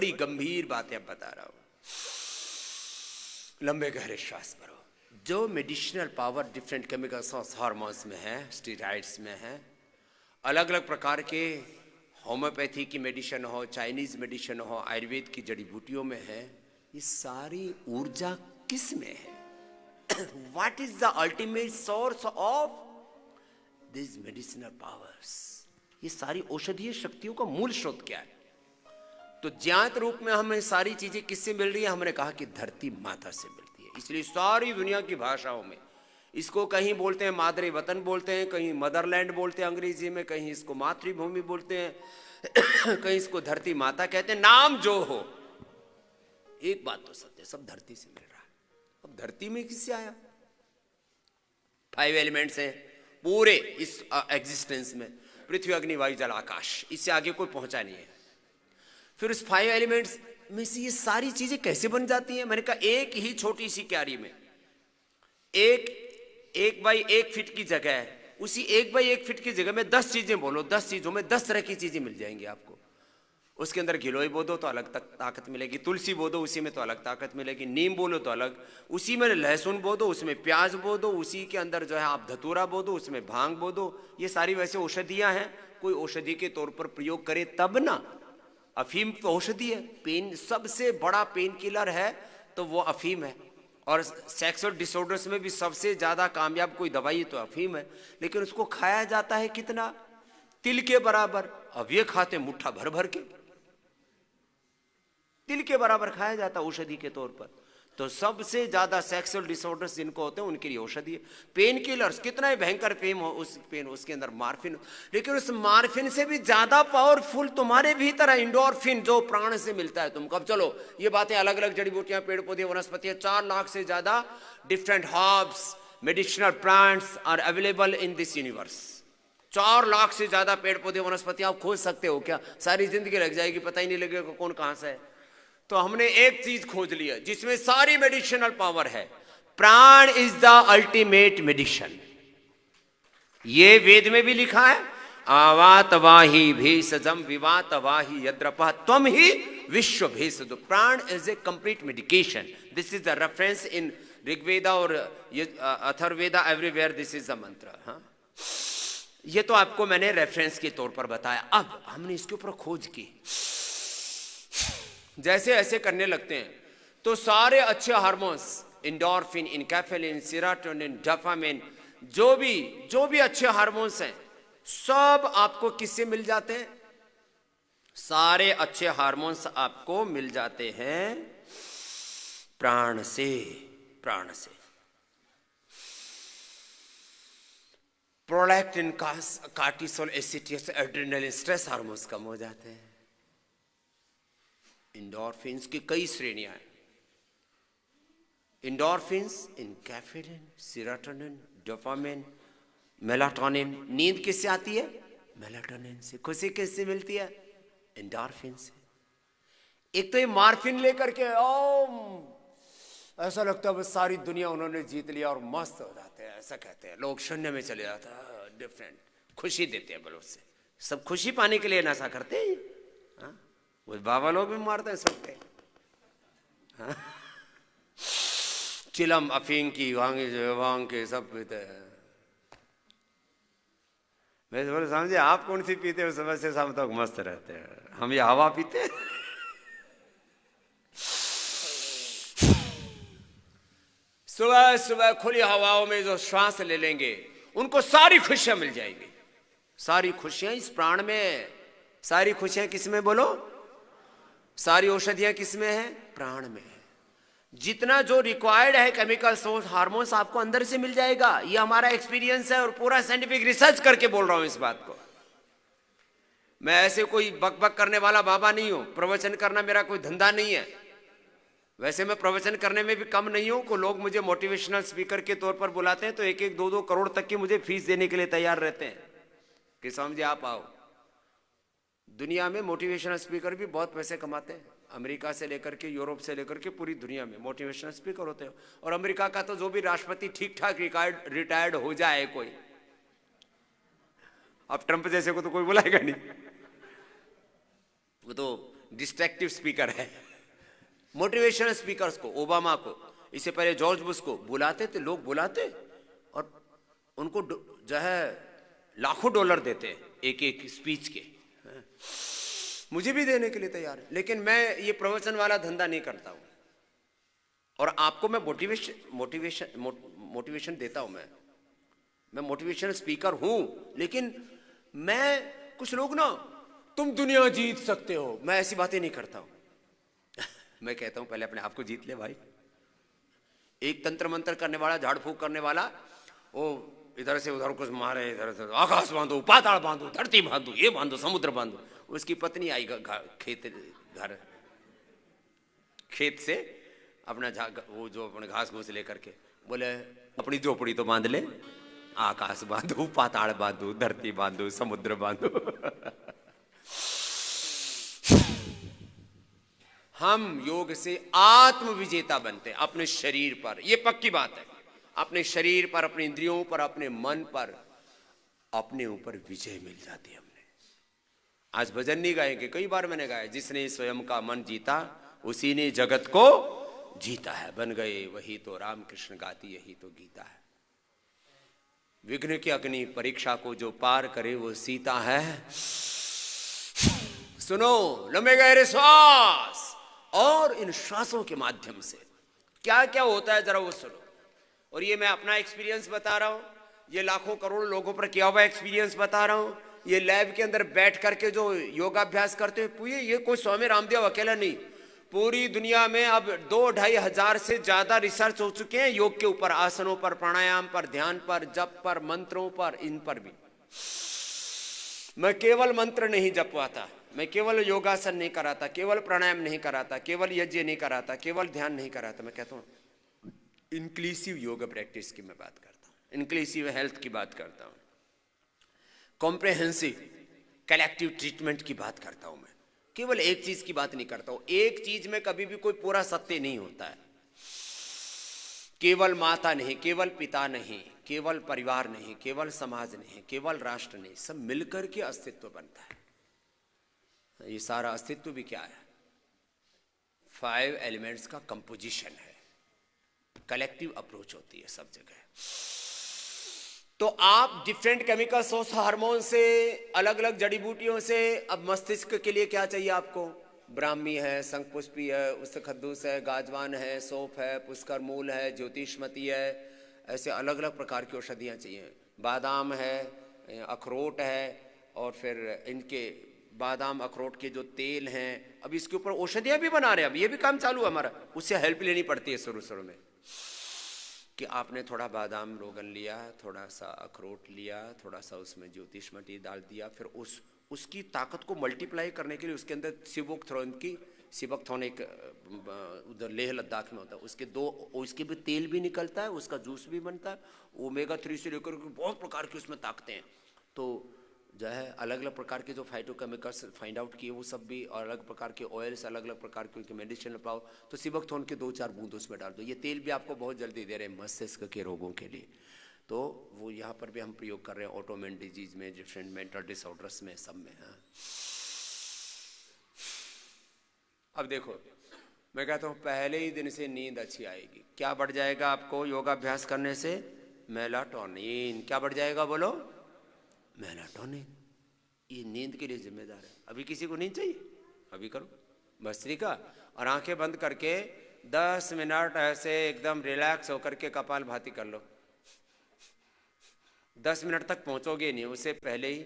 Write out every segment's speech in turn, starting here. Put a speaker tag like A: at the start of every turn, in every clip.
A: बड़ी गंभीर बातें बता रहा हूं। लंबे गहरे श्वास भरो। जो मेडिसिनल पावर डिफरेंट केमिकल्स और हार्मोन्स में है, स्टेरॉइड्स में है, अलग अलग प्रकार के होम्योपैथी की मेडिसिन हो, चाइनीज मेडिसिन हो, आयुर्वेद की जड़ी बूटियों में है, ये सारी ऊर्जा किस में है? What is the ultimate source of these medicinal powers? ये सारी औषधीय शक्तियों का मूल स्रोत क्या है? तो ज्ञात रूप में हमें सारी चीजें किससे मिल रही है? हमने कहा कि धरती माता से मिलती है। इसलिए सारी दुनिया की भाषाओं में इसको कहीं बोलते हैं मादरी वतन बोलते हैं, कहीं मदरलैंड बोलते हैं अंग्रेजी में, कहीं इसको मातृभूमि बोलते हैं, कहीं इसको धरती माता कहते हैं। नाम जो हो, एक बात तो सत्य, सब धरती से मिल रहा है। अब धरती में किससे आया? 5 एलिमेंट्स हैं पूरे इस एग्जिस्टेंस में, पृथ्वी अग्नि वायु जल आकाश, इससे आगे कोई पहुंचा नहीं है। फिर उस 5 एलिमेंट्स में से ये सारी चीजें कैसे बन जाती हैं? मैंने कहा एक ही छोटी सी क्यारी में एक बाई 1 फीट की जगह है, उसी 1 बाई 1 फीट की जगह में 10 चीजें बोलो, 10 चीजों में 10 तरह की चीजें मिल जाएंगी आपको। उसके अंदर गिलोय बो दो तो अलग ताकत मिलेगी, तुलसी बो दो उसी में तो अलग ताकत मिलेगी, नीम बोलो तो अलग, उसी में लहसुन बो दो उसमें प्याज बो दो, उसी के अंदर जो है आप धतूरा बो दो उसमें भांग बो दो। ये सारी वैसे औषधियां हैं, कोई औषधि के तौर पर प्रयोग करे तब ना। अफीम तो औषधि है, पेन सबसे बड़ा पेन किलर है तो वो अफीम है। और सेक्सुअल डिसऑर्डर्स में भी सबसे ज्यादा कामयाब कोई दवाई तो अफीम है, लेकिन उसको खाया जाता है कितना? तिल के बराबर। अब ये खाते मुट्ठा भर भर के, तिल के बराबर खाया जाता औषधि के तौर पर। तो सबसे ज्यादा सेक्सुअल डिसऑर्डर्स जिनको होते हैं उनके लिए औषधि है। पेन किलर्स कितना ही भयंकर पेन हो, उस पेन उसके अंदर मार्फिन, लेकिन उस मार्फिन से भी ज्यादा पावरफुल तुम्हारे भीतर है एंडोर्फिन, जो प्राण से मिलता है तुमको। अब चलो ये बातें, अलग अलग जड़ी बूटियां, पेड़ पौधे, वनस्पतियां, 4 लाख से ज्यादा different herbs, medicinal plants are available in this universe. 4 lakh से ज्यादा पेड़ पौधे वनस्पतियां आप खोज सकते हो क्या? सारी जिंदगी लग जाएगी, पता ही नहीं लगेगा कौन कहां से है। तो हमने एक चीज खोज लिया जिसमें सारी मेडिसिनल पावर है। प्राण इज द अल्टीमेट मेडिसिन। ये वेद में भी लिखा है, आवातवाही भेषजम विवातवाही यद्रपः त्वम ही विश्व भेषज। Prana is a complete medication. This is the reference in Rigveda और Atharvaveda, everywhere this is the mantra. हाँ, ये तो आपको मैंने रेफरेंस के तौर पर बताया। अब हमने इसके ऊपर खोज की, जैसे ऐसे करने लगते हैं तो सारे अच्छे हार्मोन्स, एंडोर्फिन, इनकैफेलिन, सेरोटोनिन, डोपामिन, जो भी अच्छे हार्मोन्स हैं, सब आपको किससे मिल जाते हैं? सारे अच्छे हार्मोन्स आपको मिल जाते हैं प्राण से। प्राण से प्रोलैक्टिन, कार्टिसोल, एसिटियस, एड्रेनलिन, स्ट्रेस हार्मोन्स कम हो जाते हैं। इंडोर्फिन्स की कई श्रेणियां हैं। Endorphins, enkephalin, serotonin, dopamine, melatonin. नींद किससे आती है? मेलाटोनिन से। खुशी किससे मिलती है? इंडोर्फिन से। एक तो ये मार्फिन लेकर के ऐसा लगता है बस सारी दुनिया उन्होंने जीत लिया और मस्त हो जाते हैं, ऐसा कहते हैं लोग। शून्य में चले जाता है, डिफरेंट खुशी देते हैं बल उससे। सब खुशी पाने के लिए नशा करते हैं। हाँ? वो बाबा लोग भी मारते हैं सबके। हाँ? चिलम, अफीम की, वांग के सब पीते हैं। मैं बोले समझे आप कौन सी पीते हो? सुबह से शाम तक मस्त रहते हैं। हम ये हवा पीते हैं। सुबह सुबह खुली हवाओं में जो श्वास ले लेंगे उनको सारी खुशियां मिल जाएंगी। सारी खुशियां इस प्राण में। सारी खुशियां किस में बोलो? सारी औषधियां किस में है? प्राण में है। जितना जो रिक्वायर्ड है केमिकल सोर्स, हार्मोन्स आपको अंदर से मिल जाएगा। ये हमारा एक्सपीरियंस है और पूरा साइंटिफिक रिसर्च करके बोल रहा हूं इस बात को। मैं ऐसे कोई बक बक करने वाला बाबा नहीं हूं। प्रवचन करना मेरा कोई धंधा नहीं है। वैसे मैं प्रवचन करने में भी कम नहीं हूं। को लोग मुझे मोटिवेशनल स्पीकर के तौर पर बुलाते हैं तो 1-1, 2-2 करोड़ तक की मुझे फीस देने के लिए तैयार रहते हैं कि समझे आप आओ। दुनिया में मोटिवेशनल स्पीकर भी बहुत पैसे कमाते हैं। अमेरिका से लेकर के, यूरोप से लेकर के पूरी दुनिया में मोटिवेशनल स्पीकर होते हैं। और अमेरिका का तो जो भी राष्ट्रपति ठीक ठाक रिटायर्ड हो जाए कोई, अब ट्रंप जैसे को तो कोई बुलाएगा नहीं। वो तो डिस्ट्रैक्टिव स्पीकर है। मोटिवेशनल स्पीकर्स को, ओबामा को, इससे पहले जॉर्ज बुश को बुलाते थे, लोग बुलाते और उनको जो है लाखों डॉलर देते एक एक स्पीच के। मुझे भी देने के लिए तैयार है, लेकिन मैं ये प्रवचन वाला धंधा नहीं करता हूं। और आपको मैं मोटिवेशन देता हूं। मैं मोटिवेशनल स्पीकर हूं, लेकिन मैं कुछ लोग ना, तुम दुनिया जीत सकते हो, मैं ऐसी बातें नहीं करता हूं। मैं कहता हूं पहले अपने आप को जीत ले भाई। एक तंत्र मंत्र करने वाला, झाड़ फूक करने वाला, वो इधर से उधर कुछ मारे, इधर से आकाश बांधो, पाताल बांधो, धरती बांधो, ये बांधो, समुद्र बांधो। उसकी पत्नी आई खेत से अपना वो जो अपने घास घूस लेकर के, बोले अपनी झोपड़ी तो बांध ले, आकाश बांधो, पाताल बांधो, धरती बांधो, समुद्र बांधो। हम योग से आत्म विजेता बनते हैं अपने शरीर पर, ये पक्की बात है। अपने शरीर पर, अपने इंद्रियों पर, अपने मन पर, अपने ऊपर विजय मिल जाती है। हमने आज भजन नहीं गाएंगे, कई बार मैंने गाया, जिसने स्वयं का मन जीता उसी ने जगत को जीता है। बन गए वही तो राम कृष्ण गाती, यही तो गीता है। विघ्न की अग्नि परीक्षा को जो पार करे वो सीता है। सुनो, लंबे गहरे श्वास, और इन श्वासों के माध्यम से क्या क्या होता है जरा वो सुनो। और ये मैं अपना एक्सपीरियंस बता रहा हूं, ये लाखों करोड़ लोगों पर किया हुआ एक्सपीरियंस बता रहा हूं। ये लैब के अंदर बैठ करके जो योगाभ्यास करते हैं, ये कोई स्वामी रामदेव अकेला नहीं, पूरी दुनिया में अब 2-2.5 हजार से ज्यादा रिसर्च हो चुके हैं योग के ऊपर, आसनों पर, प्राणायाम पर, ध्यान पर, जप पर, मंत्रों पर, इन पर भी। मैं केवल मंत्र नहीं जपवाता, मैं केवल योगासन नहीं कराता, केवल प्राणायाम नहीं कराता, केवल यज्ञ नहीं कराता, केवल ध्यान नहीं कराता। मैं कहता हूँ इंक्लूसिव योगा प्रैक्टिस की मैं बात करता हूँ, इंक्लूसिव हेल्थ की बात करता हूँ, कॉम्प्रिहेंसिव कलेक्टिव ट्रीटमेंट की बात करता हूँ। मैं केवल एक चीज की बात नहीं करता हूं। एक चीज में कभी भी कोई पूरा सत्य नहीं होता है। केवल माता नहीं, केवल पिता नहीं, केवल परिवार नहीं, केवल समाज नहीं, केवल राष्ट्र नहीं, सब मिलकर के अस्तित्व बनता है। ये सारा अस्तित्व भी क्या है? 5 एलिमेंट्स का कंपोजिशन है। कलेक्टिव अप्रोच होती है सब जगह। तो आप डिफरेंट केमिकल्स, हार्मोन से, अलग अलग जड़ी बूटियों से, अब मस्तिष्क के लिए क्या चाहिए आपको? ब्राह्मी है, शंखपुष्पी है, उस्तखद्दूस है, गाजवान है, सौंफ है, पुष्कर मूल है, ज्योतिषमती है, ऐसे अलग अलग प्रकार की औषधियाँ चाहिए। बादाम है, अखरोट है, और फिर इनके बादाम अखरोट के जो तेल हैं, अब इसके ऊपर औषधियाँ भी बना रहे हैं। अब ये भी काम चालू है हमारा, उससे हेल्प लेनी पड़ती है शुरू में, कि आपने थोड़ा बादाम रोगन लिया, थोड़ा सा अखरोट लिया, थोड़ा सा उसमें ज्योतिषमती डाल दिया, फिर उसकी ताकत को मल्टीप्लाई करने के लिए उसके अंदर सिबकथोन एक उधर लेह लद्दाख में होता है, उसके भी तेल भी निकलता है, उसका जूस भी बनता है, ओमेगा 3 से लेकर बहुत प्रकार की उसमें ताकतें हैं। तो जो है अलग अलग प्रकार के जो फाइटोकेमिकल्स फाइंड आउट किए वो सब भी, और अलग प्रकार के ऑयल्स, अलग अलग प्रकार के मेडिसिन पाओ, तो सिबकथोन के 2-4 बूंद उसमें डाल दो। ये तेल भी आपको बहुत जल्दी दे रहे हैं मस्तिष्क के रोगों के लिए। तो वो यहाँ पर भी हम प्रयोग कर रहे हैं, ऑटोइम्यून डिजीज में, डिफरेंट मेंटल डिसऑर्डर्स में, सब में। हाँ, अब देखो, मैं कहता हूँ पहले ही दिन से नींद अच्छी आएगी। क्या बढ़ जाएगा आपको योगाभ्यास करने से? मेलाटोनिन। क्या बढ़ जाएगा बोलो? मेलाटोनिन। ये नींद के लिए जिम्मेदार है। अभी किसी को नींद चाहिए? अभी करो भस्त्रिका, और आंखें बंद करके 10 मिनट ऐसे एकदम रिलैक्स होकर के कपाल भाती कर लो। 10 मिनट तक पहुंचोगे नहीं, उससे पहले ही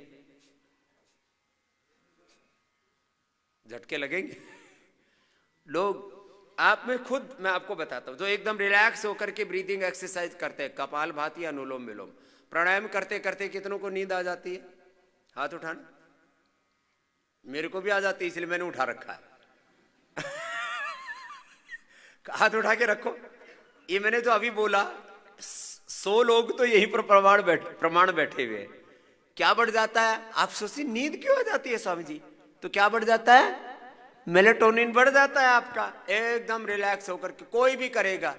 A: झटके लगेंगे। लोग आप में खुद, मैं आपको बताता हूं, जो एकदम रिलैक्स होकर के ब्रीदिंग एक्सरसाइज करते हैं, कपाल भाती, अनुलोम विलोम, प्राणायाम करते करते कितनों को नींद आ जाती है? हाथ उठाना। मेरे को भी आ जाती है, इसलिए मैंने उठा रखा है। हाथ उठा के रखो। ये मैंने जो अभी बोला, 100 लोग तो यहीं पर प्रमाण बैठे हुए हैं। क्या बढ़ जाता है? आप सोचिए, नींद क्यों आ जाती है स्वामी जी? तो क्या बढ़ जाता है? मेलेटोनिन बढ़ जाता है आपका, एकदम रिलैक्स होकर के कोई भी करेगा।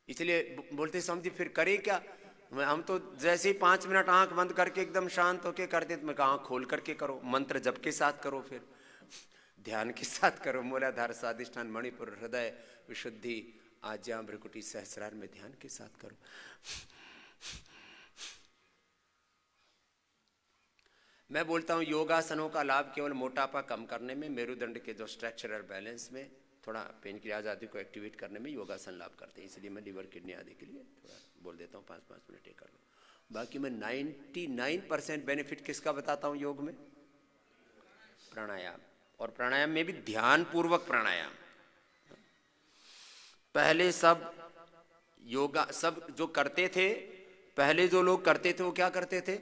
A: इसलिए बोलते स्वामी जी फिर करे क्या? हम तो जैसे ही 5 मिनट आंख बंद करके एकदम शांत होके करते, मैं कहा आंख खोल करके करो, मंत्र जप के साथ करो, फिर ध्यान के साथ करो, मूलाधार स्वादिष्ठान मणिपुर हृदय विशुद्धि आज्ञा भ्रिकुटी सहस्रार में ध्यान के साथ करो। मैं बोलता हूं योगासनों का लाभ केवल मोटापा कम करने में, मेरुदंड के जो स्ट्रक्चरल बैलेंस में, थोड़ा पेनक्रियाज आदि को एक्टिवेट करने में योगासन लाभ करते हैं। इसलिए मैं लिवर किडनी आदि के लिए थोड़ा बोल देता हूँ 5-5 मिनट ये कर लो। बाकी मैं 99% बेनिफिट किसका बताता हूँ योग में? प्राणायाम। और प्राणायाम में भी ध्यान पूर्वक प्राणायाम। पहले सब योगा सब जो करते थे, पहले जो लोग करते थे वो क्या करते थे?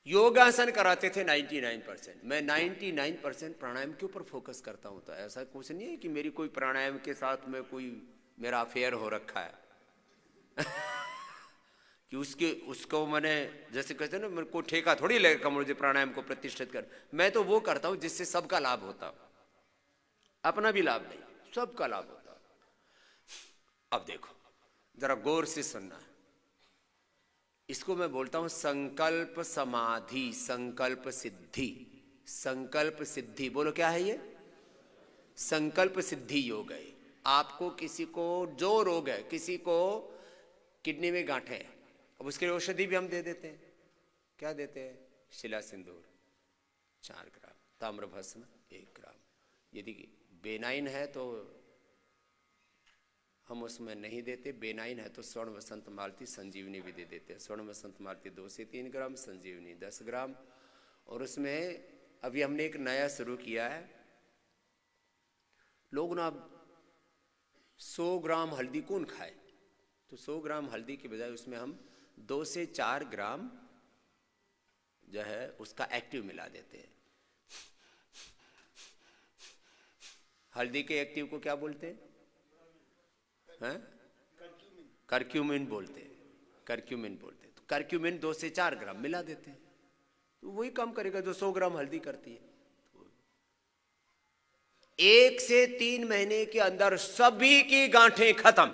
A: योगासन कराते थे 99%। मैं 99% प्राणायाम के ऊपर फोकस करता हूं। तो ऐसा कुछ नहीं है कि मेरी कोई प्राणायाम के साथ में कोई मेरा अफेयर हो रखा है कि उसको मैंने जैसे कहते हैं ना, मेरे को ठेका थोड़ी लगेगा मुझे प्राणायाम को प्रतिष्ठित कर। मैं तो वो करता हूं जिससे सबका लाभ होता, अपना भी लाभ नहीं, सबका लाभ होता। अब देखो जरा गौर से सुनना, इसको मैं बोलता हूं संकल्प समाधि, संकल्प सिद्धि। संकल्प सिद्धि बोलो क्या है ये? संकल्प सिद्धि योग है। आपको किसी को जो रोग है, किसी को किडनी में गांठ है, अब उसके लिए औषधि भी हम दे देते हैं। क्या देते हैं? शिला सिंदूर 4 ग्राम, ताम्र भस्म 1 ग्राम। यदि बेनाइन है तो हम उसमें नहीं देते, बेनाइन है तो स्वर्ण वसंत मालती संजीवनी भी दे देते हैं। स्वर्ण वसंत मालती 2 से 3 ग्राम, संजीवनी 10 ग्राम। और उसमें अभी हमने एक नया शुरू किया है, लोग ना 100 ग्राम हल्दी कौन खाए, तो 100 ग्राम हल्दी के बजाय उसमें हम 2 से 4 ग्राम जो है उसका एक्टिव मिला देते हैं। हल्दी के एक्टिव को क्या बोलते हैं? करक्यूमिन बोलते हैं, करक्यूमिन बोलते हैं। तो करक्यूमिन 2 से 4 ग्राम मिला देते हैं, तो वही काम करेगा जो 100 ग्राम हल्दी करती है। 1 से 3 महीने के अंदर सभी की गांठें खत्म,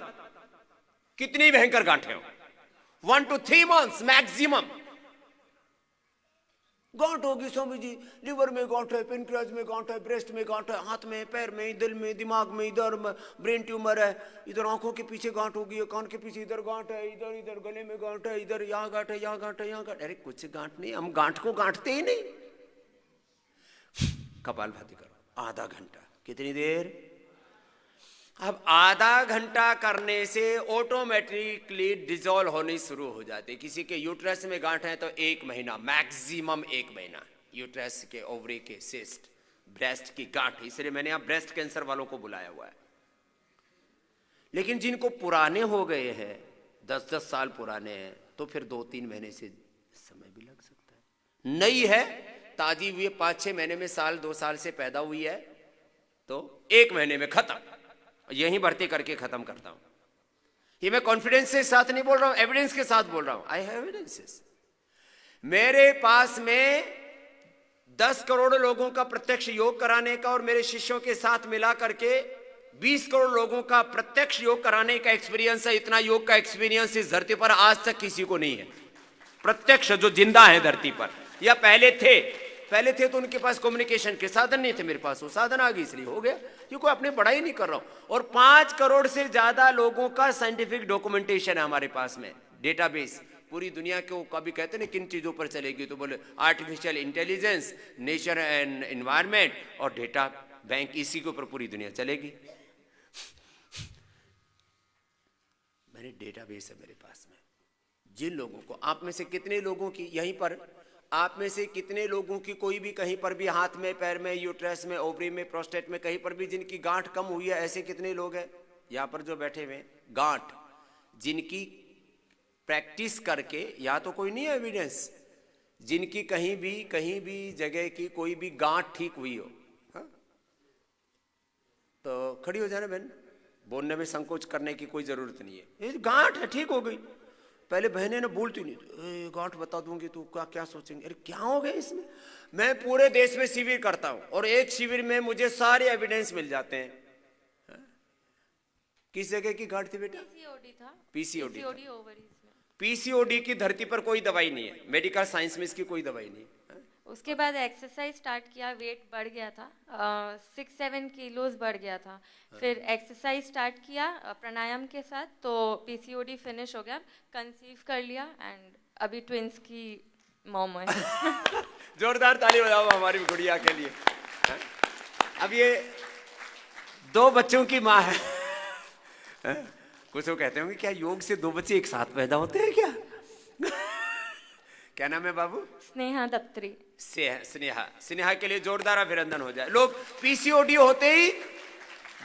A: कितनी भयंकर गांठें हो। 1 to 3 months मैक्सिमम गांठ होगी। स्वामी जी लिवर में गांठ है, पेनक्रियाज में गांठ है, ब्रेस्ट में गांठ है, हाथ में, पैर में, दिल में, दिमाग में, इधर ब्रेन ट्यूमर है, इधर आंखों के पीछे गांठ होगी, कान के पीछे इधर गांठ है, इधर इधर गले में गांठ है, इधर यहाँ गांठ है, यहाँ गांठ है, यहाँ गांठ। अरे कुछ गांठ नहीं, हम गांठ को गांठते ही नहीं। कपालभाति करो आधा घंटा, कितनी देर? अब आधा घंटा करने से ऑटोमेटिकली डिजोल्व होनी शुरू हो जाती। किसी के यूट्रस में गांठ है तो 1 महीना, मैक्सिमम 1 महीना यूट्रस के, ओवरी के सिस्ट, ब्रेस्ट की गांठ। इसलिए मैंने यहाँ ब्रेस्ट कैंसर वालों को बुलाया हुआ है। लेकिन जिनको पुराने हो गए हैं, 10-10 साल पुराने हैं, तो फिर 2-3 महीने से समय भी लग सकता है। नई है, ताजी हुई है, 5-6 महीने में, साल 2 साल से पैदा हुई है, तो 1 महीने में खत्म। यही भर्ती करके खत्म करता हूं। ये मैं कॉन्फिडेंस के साथ नहीं बोल रहा हूं, एविडेंस के साथ बोल रहा हूं। I have evidences. मेरे पास में 10 करोड़ लोगों का प्रत्यक्ष योग कराने का और मेरे शिष्यों के साथ मिला करके 20 करोड़ लोगों का प्रत्यक्ष योग कराने का एक्सपीरियंस है। इतना योग का एक्सपीरियंस इस धरती पर आज तक किसी को नहीं है, प्रत्यक्ष जो जिंदा है धरती पर, या पहले थे तो उनके पास कम्युनिकेशन के साधन नहीं थे, मेरे पास वो साधन आ गई, इसलिए हो गया। ये कोई अपने बड़ाई नहीं कर रहा हूं। और 5 करोड़ से ज्यादा लोगों का साइंटिफिक डॉक्यूमेंटेशन है हमारे पास में, डेटाबेस। पूरी दुनिया को कभी कहते ना किन चीजों पर चलेगी, तो बोले artificial intelligence, nature and environment और डेटा बैंक, इसी के ऊपर पूरी दुनिया चलेगी। मेरे डेटाबेस है मेरे पास में। जिन लोगों को, आप में से कितने लोगों की यहीं पर, आप में से कितने लोगों की कोई भी कहीं पर भी हाथ में, पैर में, यूट्रस में, ओवरी में, प्रोस्टेट में, कहीं पर भी जिनकी गांठ कम हुई है, ऐसे कितने लोग हैं यहां पर जो बैठे हुए? गांठ जिनकी प्रैक्टिस करके, या तो कोई नहीं है एविडेंस, जिनकी कहीं भी जगह की कोई भी गांठ ठीक हुई हो, हाँ? तो खड़ी हो जाना बहन, बोलने में संकोच करने की कोई जरूरत नहीं है। ये गांठ है, ठीक हो गई। पहले बहनें ने बोलती नहीं, गांठ बता दूंगी तो क्या सोचेंगे, अरे क्या हो गया इसमें। मैं पूरे देश में शिविर करता हूं और एक शिविर में मुझे सारे एविडेंस मिल जाते हैं। किस जगह की गांठ थी बेटा?
B: पीसीओडी था।
A: पीसीओडी पीसीओडी की धरती पर कोई दवाई नहीं है, मेडिकल साइंस में इसकी कोई दवाई नहीं है।
B: उसके बाद एक्सरसाइज स्टार्ट किया, वेट बढ़ गया था, 6-7 किलोज बढ़ गया था। फिर एक्सरसाइज स्टार्ट किया प्राणायाम के साथ, तो पीसीओडी फिनिश हो गया, कंसीव कर लिया एंड अभी ट्विंस की मॉम है।
A: जोरदार ताली बजाओ हमारी गुड़िया के लिए। अब ये 2 बच्चों की माँ है। कुछ लोग कहते होंगे क्या योग से 2 बच्चे एक साथ पैदा होते हैं क्या? क्या नाम है बाबू?
B: स्नेहा दफ्तरी।
A: स्नेहा, स्नेहा के लिए जोरदार अभिनंदन हो जाए। लोग पीसीओडी होते ही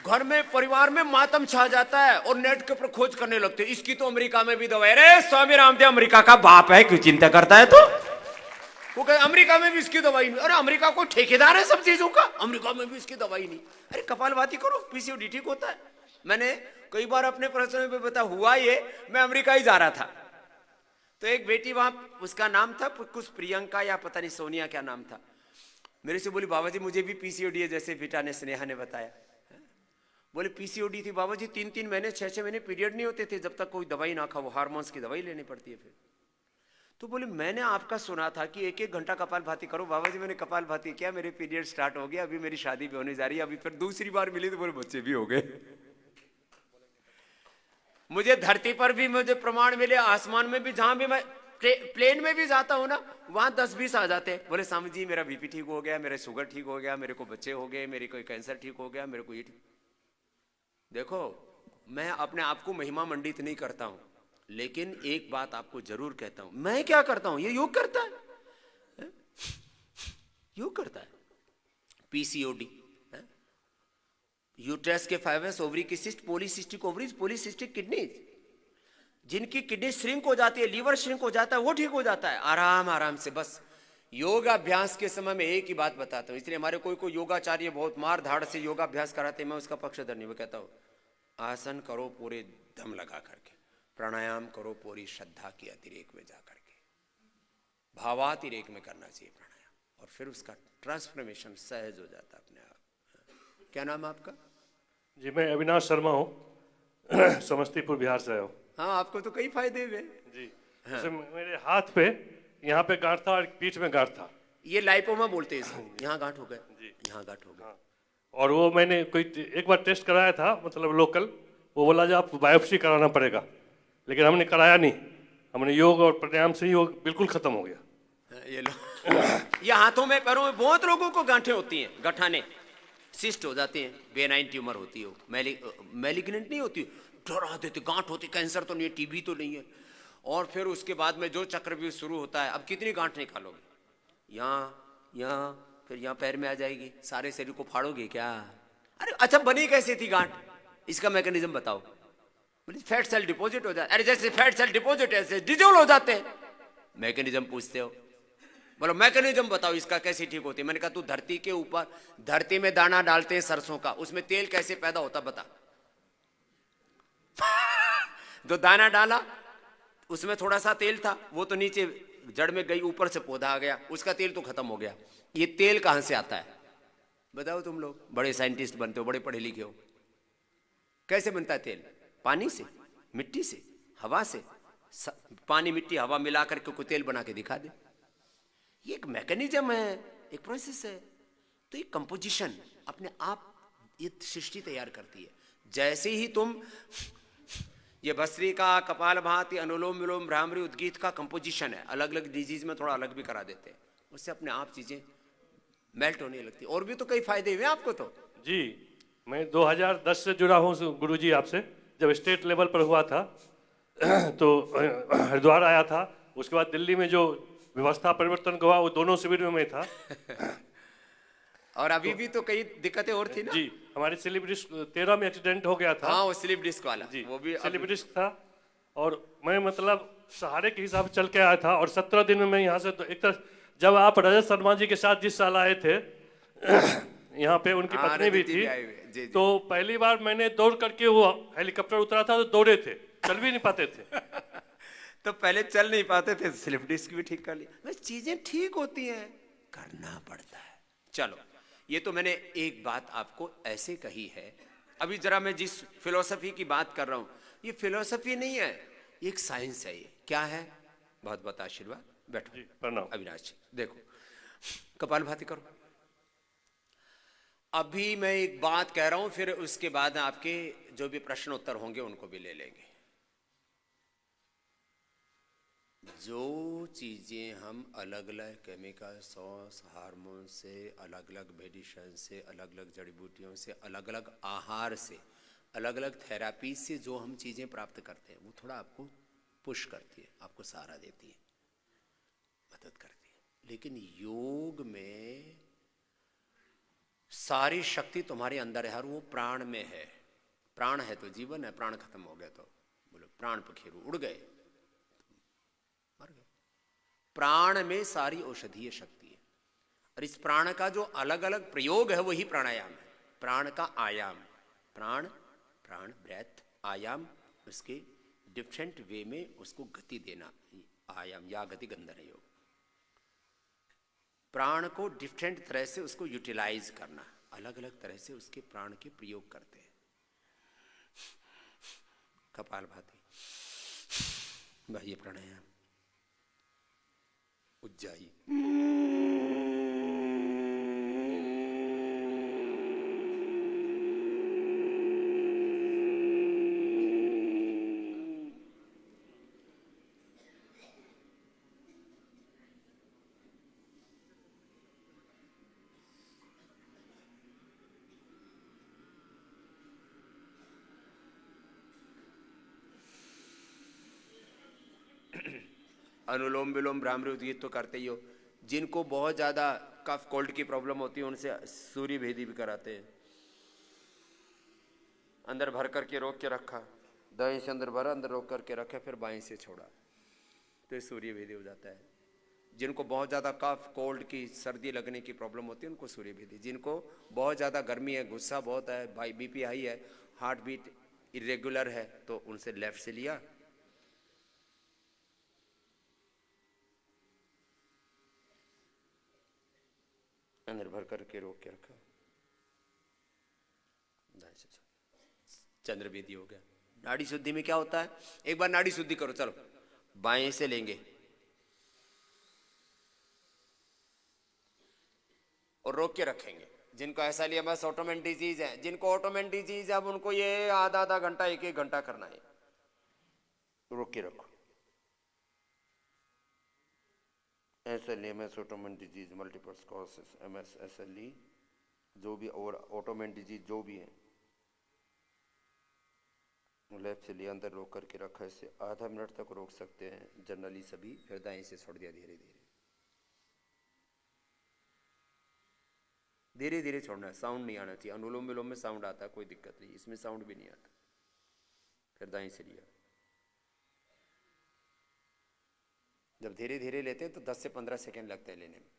A: घर में परिवार में मातम छा जाता है और नेट के ऊपर खोज करने लगते हैं, इसकी तो अमेरिका में भी दवा है। अरे स्वामी रामदेव अमेरिका का बाप है, क्यों चिंता करता है? तो वो कहे अमेरिका में भी इसकी दवाई नहीं। अरे अमेरिका को ठेकेदार है सब चीजों का, अमेरिका में भी इसकी दवाई नहीं। अरे कपालभाति करो, पीसीओडी ठीक होता है। मैंने कई बार अपने प्रश्न में बता हुआ ये, मैं अमेरिका ही जा रहा था तो एक बेटी वहां, उसका नाम था कुछ प्रियंका या पता नहीं सोनिया क्या नाम था, मेरे से बोली बाबा जी मुझे भी पीसीओडी है, जैसे बेटा ने स्नेहा ने बताया। बोले पीसीओडी थी बाबा जी, 3-3 महीने 6-6 महीने पीरियड नहीं होते थे जब तक कोई दवाई ना खाओ, हार्मोन्स की दवाई लेनी पड़ती है। फिर तो बोले मैंने आपका सुना था कि 1-1 घंटा कपालभाति करो। बाबा जी मैंने कपालभाति किया, मेरे पीरियड स्टार्ट हो गया, अभी मेरी शादी भी होने जा रही है, अभी फिर दूसरी बार मिली तो बोले बच्चे भी हो गए। मुझे धरती पर भी मुझे प्रमाण मिले, आसमान में भी, जहां भी मैं प्लेन में भी जाता हूं ना, वहां 10-20 आ जाते हैं। बोले स्वामी जी मेरा बीपी ठीक हो गया, मेरा शुगर ठीक हो गया, मेरे को बच्चे हो गए, मेरे को कैंसर ठीक हो गया, मेरे को ये ठीक। देखो मैं अपने आप को महिमा मंडित नहीं करता हूं, लेकिन एक बात आपको जरूर कहता हूं, मैं क्या करता हूं, ये योग करता है, योग करता है। पीसीओडी, यूट्रस के फाइब्रस, ओवरी की cyst, polycystic ovaries, polycystic kidneys, जिनकी किडनी श्रिंक हो जाती है, लीवर श्रिंक हो जाता है, वो ठीक हो जाता है आराम आराम से। बस योगाभ्यास के समय में एक ही बात बताता हूँ, इसलिए हमारे कोई योगाचार्य बहुत मार धाड़ से योगाभ्यास कराते, मैं उसका पक्षधर नहीं। मैं कहता हूँ आसन करो पूरे दम लगा करके, प्राणायाम करो पूरी श्रद्धा की अतिरेक में जा करके, भावातिरेक में करना चाहिए प्राणायाम, और फिर उसका ट्रांसफॉर्मेशन सहज हो जाता है अपने आप। क्या नाम है आपका?
C: जी मैं अविनाश शर्मा हूँ, समस्तीपुर बिहार से आया हूँ।
A: हाँ आपको तो कई फायदे हुए
C: जी। हाँ। मेरे हाथ पे यहाँ पे गांठ था और पीठ में गांठ था,
A: ये लाइपोमा बोलते हैं इसको, यहाँ गांठ हो गए, यहाँ गांठ हो गए।
C: हाँ। और वो मैंने एक बार टेस्ट कराया था, मतलब लोकल, वो बोला जो आप बायोप्सी कराना पड़ेगा, लेकिन हमने कराया नहीं, हमने योग और प्राणायाम से ही वो बिल्कुल खत्म हो गया।
A: ये लो ये हाथों में पैरों में बहुत लोगों को गांठें होती हैं, गठाने सिस्ट हो जाती हैं, बेनाइन ट्यूमर होती हो, मैलिग्नेंट नहीं होती, डरा देते, गांठ होती, कैंसर तो नहीं है, टीबी तो नहीं है। और फिर उसके बाद में जो चक्रव्यूह शुरू होता है, अब कितनी गांठ निकालोगे, यहाँ फिर यहाँ पैर में आ जाएगी, सारे शरीर को फाड़ोगे क्या? अरे अच्छा बनी कैसे थी गांठ, इसका मैकेनिज्म बताओ। बोले फैट सेल डिपॉजिट हो जाता है। अरे जैसे फैट सेल डिपॉजिट ऐसे डिजोल्व हो जाते हैं। मैकेनिज्म पूछते हो, बोलो मैकेनिज्म बताओ इसका कैसे ठीक होती है। मैंने कहा तू धरती के ऊपर, धरती में दाना डालते हैं सरसों का, उसमें तेल कैसे पैदा होता बता। जो दाना डाला उसमें थोड़ा सा तेल था, वो तो नीचे जड़ में गई, ऊपर से पौधा आ गया, उसका तेल तो खत्म हो गया। ये तेल कहां से आता है बताओ? तुम लोग बड़े साइंटिस्ट बनते हो, बड़े पढ़े लिखे हो, कैसे बनता है तेल? पानी से, मिट्टी से, हवा से। पानी मिट्टी हवा मिला करके कोई तेल बना के दिखा दे। ये एक मैकेनिज्म है, एक प्रोसेस है। तो ये कंपोजिशन अपने आप ये सृष्टि तैयार करती है। जैसे ही तुम ये भस्त्रिका, कपालभाति, अनुलोम विलोम, भ्रामरी, उद्गीत का कंपोजिशन है, अलग अलग डिजीज में थोड़ा अलग भी करा देते हैं, उससे अपने आप चीजें मेल्ट होने लगती है। और भी तो कई फायदे हुए आपको तो।
C: जी मैं 2010 से जुड़ा हूँ गुरुजी आपसे, जब स्टेट लेवल पर हुआ था तो हरिद्वार आया था, उसके बाद दिल्ली में जो व्यवस्था परिवर्तन हुआ वो दोनों शिविर में मैं था।
A: और अभी भी तो कई दिक्कतें और थी ना
C: जी। हमारी स्लिप डिस्क 13 में एक्सीडेंट हो गया था।
A: हाँ वो स्लिप डिस्क वाला
C: जी,
A: वो भी
C: स्लिप डिस्क था। और मैं मतलब सहारे के हिसाब से चल के आया था, और 17 दिन में मैं यहाँ से तो एक तरह, जब आप रजत शर्मा जी के साथ जिस साल आए थे यहाँ पे उनकी पत्नी भी थी,
A: जी।
C: तो पहली बार मैंने दौड़ करके वो हेलीकॉप्टर उतरा था, तो दौड़े थे, चल भी नहीं पाते थे।
A: तो पहले चल नहीं पाते थे, स्लिप डिस्क भी ठीक कर लिया। चीजें ठीक होती हैं, करना पड़ता है। चलो ये तो मैंने एक बात आपको ऐसे कही है। अभी जरा मैं जिस फिलोसफी की बात कर रहा हूं, ये फिलोसफी नहीं है, ये एक साइंस है। ये क्या है? बहुत बहुत आशीर्वाद। बैठो।
C: जी, प्रणाम।
A: अविनाश जी देखो, कपालभाति करो। अभी मैं एक बात कह रहा हूं, फिर उसके बाद आपके जो भी प्रश्न उत्तर होंगे उनको भी ले लेंगे। जो चीजें हम अलग अलग केमिकल सॉस, हार्मोन से, अलग अलग मेडिसिन से, अलग अलग जड़ी बूटियों से, अलग अलग आहार से, अलग अलग थेरापी से जो हम चीजें प्राप्त करते हैं, वो थोड़ा आपको पुश करती है, आपको सहारा देती है, मदद करती है। लेकिन योग में सारी शक्ति तुम्हारे अंदर है, और वो प्राण में है। प्राण है तो जीवन है, प्राण खत्म हो गया तो बोलो प्राण पखेरु उड़ गए, मर गए। प्राण में सारी औषधीय शक्ति है, और इस प्राण का जो अलग अलग प्रयोग है वही प्राणायाम है। प्राण का आयाम, प्राण प्राण ब्रेथ, आयाम उसके डिफरेंट वे में उसको गति देना, आयाम या गति गंधन योग। प्राण को डिफरेंट तरह से उसको यूटिलाइज करना, अलग अलग तरह से उसके प्राण के प्रयोग करते हैं। कपालभाति, बाह्य प्राणायाम, उज्जाई, अनुलोम विलोम भ्रामरी उद्गीत तो करते ही हो। जिनको बहुत ज्यादा कफ कोल्ड की प्रॉब्लम होती है उनसे सूर्य भेदी भी कराते हैं। अंदर भर करके रोक के रखा, दाएं से अंदर भरा, अंदर रोक करके रखा, फिर बाएं से छोड़ा, तो ये सूर्य भेदी हो जाता है। जिनको बहुत ज़्यादा कफ कोल्ड की सर्दी लगने की प्रॉब्लम होती है उनको सूर्य भेदी। जिनको बहुत ज़्यादा गर्मी है, गुस्सा बहुत है, बीपी हाई है, हार्ट बीट इरेगुलर है, तो उनसे लेफ्ट से लिया, अंदर भर करके रोक के रखा, चंद्र वेदी हो गया। नाड़ी शुद्धि में क्या होता है? एक बार नाड़ी शुद्धि करो, चलो बाएं से लेंगे और रोक के रखेंगे। जिनको ऐसा लिया बस ऑटोमेन डिजीज है, जिनको ऑटोमेन डिजीज है अब उनको ये आधा आधा घंटा, एक एक घंटा करना है। रोक के रखो। SLMS autoimmune disease, multiple sclerosis, MS, SLE, जो भी और ऑटोमेन डिजीज जो भी है, लेफ्ट से लिया, अंदर रोक करके रखा। इससे आधा मिनट तक रोक सकते हैं जनरली सभी, फिर दाएं से छोड़ दिया। धीरे धीरे धीरे धीरे छोड़ना है, साउंड नहीं आना चाहिए। अनुलोम विलोम में साउंड आता है, कोई दिक्कत नहीं, इसमें साउंड भी नहीं आता। फिर दाएं से लिया। जब धीरे धीरे लेते हैं तो 10 से 15 सेकेंड लगते हैं लेने में,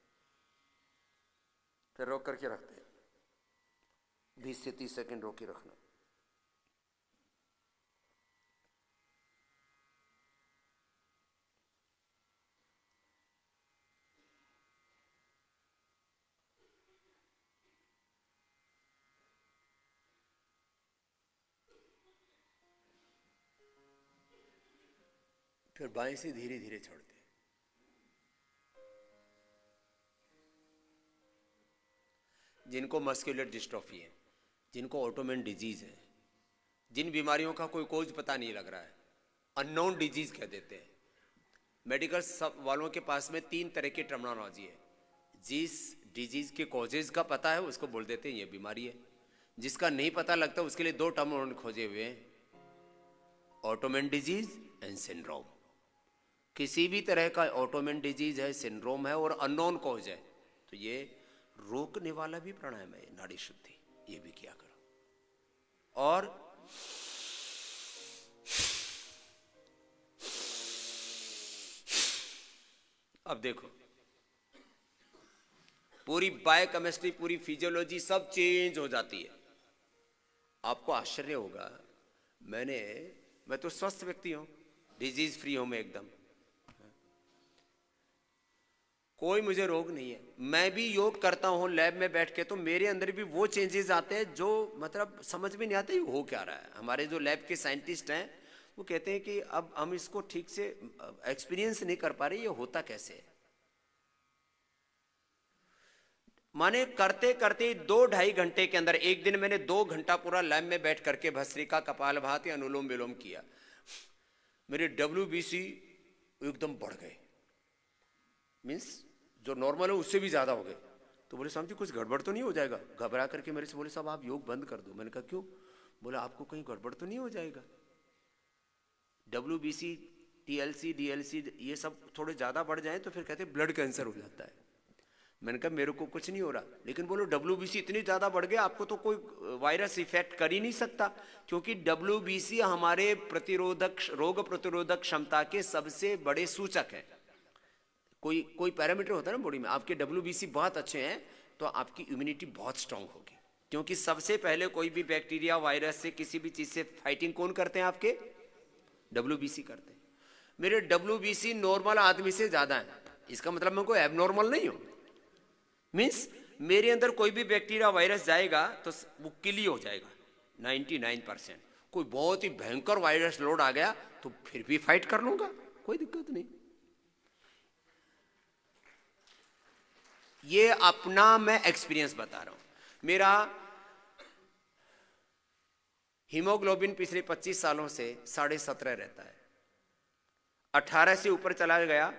A: फिर रोक करके रखते हैं। 20 से 30 सेकेंड रोक के रखना। फिर बाएं से धीरे धीरे छोड़ते। जिनको मस्कुलर डिस्ट्रोफी है, जिनको ऑटोमेन डिजीज है, जिन बीमारियों का कोई कोज पता नहीं लग रहा है, अननोन डिजीज कह देते हैं। मेडिकल सब वालों के पास में 3 तरह की टर्मिनोलॉजी है। जिस डिजीज के कॉजेज का पता है उसको बोल देते हैं ये बीमारी है। जिसका नहीं पता लगता उसके लिए 2 टर्म उन्होंने खोजे हुए हैं, ऑटोमेन डिजीज एंड सिंड्रोम। किसी भी तरह का ऑटोमेन डिजीज है, सिंड्रोम है और अननोन कॉज है, तो ये रोकने वाला भी प्राणायाम है, नाड़ी शुद्धि, ये भी किया करो। और अब देखो पूरी बायोकेमिस्ट्री, पूरी फिजियोलॉजी सब चेंज हो जाती है। आपको आश्चर्य होगा, मैं तो स्वस्थ व्यक्ति हूं, डिजीज फ्री हूं मैं एकदम, कोई मुझे रोग नहीं है। मैं भी योग करता हूँ लैब में बैठ के, तो मेरे अंदर भी वो चेंजेस आते हैं जो मतलब समझ में नहीं आते हो क्या रहा है। हमारे जो लैब के साइंटिस्ट हैं वो कहते हैं कि अब हम इसको ठीक से एक्सपीरियंस नहीं कर पा रहे, ये होता कैसे है। माने करते करते 2-2.5 घंटे के अंदर, एक दिन मैंने 2 घंटा पूरा लैब में बैठ करके भस्त्रिका, कपालभाति, अनुलोम विलोम किया, मेरे WBC एकदम बढ़ गए, मीन्स जो नॉर्मल है उससे भी ज्यादा हो गए। तो बोले स्वामी जी कुछ गड़बड़ तो नहीं हो जाएगा? घबरा करके मेरे से बोले साहब आप योग बंद कर दो। मैंने कहा क्यों? बोला आपको कहीं गड़बड़ तो नहीं हो जाएगा? WBC, TLC, DLC ये सब थोड़े ज्यादा बढ़ जाए तो फिर कहते ब्लड कैंसर हो जाता है। मैंने कहा मेरे को कुछ नहीं हो रहा, लेकिन बोलो WBC इतनी ज्यादा बढ़ गया, आपको तो कोई वायरस इफेक्ट कर ही नहीं सकता, क्योंकि WBC हमारे रोग प्रतिरोधक क्षमता के सबसे बड़े सूचक है। कोई पैरामीटर होता है ना बॉडी में, आपके WBC बहुत अच्छे हैं तो आपकी इम्यूनिटी बहुत स्ट्रांग होगी, क्योंकि सबसे पहले कोई भी बैक्टीरिया, वायरस से, किसी भी चीज से फाइटिंग कौन करते हैं? आपके WBC करते हैं। मेरे WBC नॉर्मल आदमी से ज्यादा है, इसका मतलब मैं कोई एबनॉर्मल नहीं हूं। मीन्स मेरे अंदर कोई भी बैक्टीरिया, वायरस जाएगा तो वो किल ही हो जाएगा 99%। कोई बहुत ही भयंकर वायरस लोड आ गया तो फिर भी फाइट कर लूंगा, कोई दिक्कत नहीं। ये अपना मैं एक्सपीरियंस बता रहा हूं। मेरा हीमोग्लोबिन पिछले 25 सालों से 17.5 रहता है, 18 से ऊपर चला गया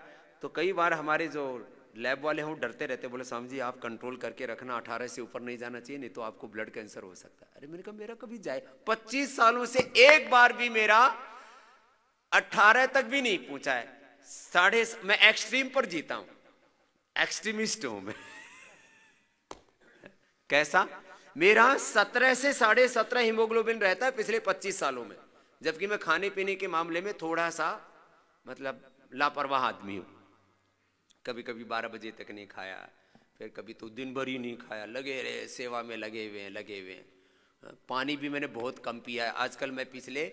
A: तो कई बार हमारे जो लैब वाले हों डरते रहते, बोले स्वामी जी आप कंट्रोल करके रखना, 18 से ऊपर नहीं जाना चाहिए, नहीं तो आपको ब्लड कैंसर हो सकता है। अरे मैंने कहा मेरा कभी जाए, 25 सालों से एक बार भी मेरा 18 तक भी नहीं पहुंचा है। मैं एक्सट्रीम पर जीता हूं, एक्सट्रीमिस्ट हूं मैं। कैसा? मेरा 17 से 17.5 हीमोग्लोबिन रहता है पिछले 25 सालों में, जबकि मैं खाने पीने के मामले में थोड़ा सा मतलब लापरवाह आदमी हूं। कभी कभी 12 बजे तक नहीं खाया, फिर कभी तो दिन भर ही नहीं खाया, लगे रहे सेवा में, लगे हुए हैं। पानी भी मैंने बहुत कम पिया है आजकल। मैं पिछले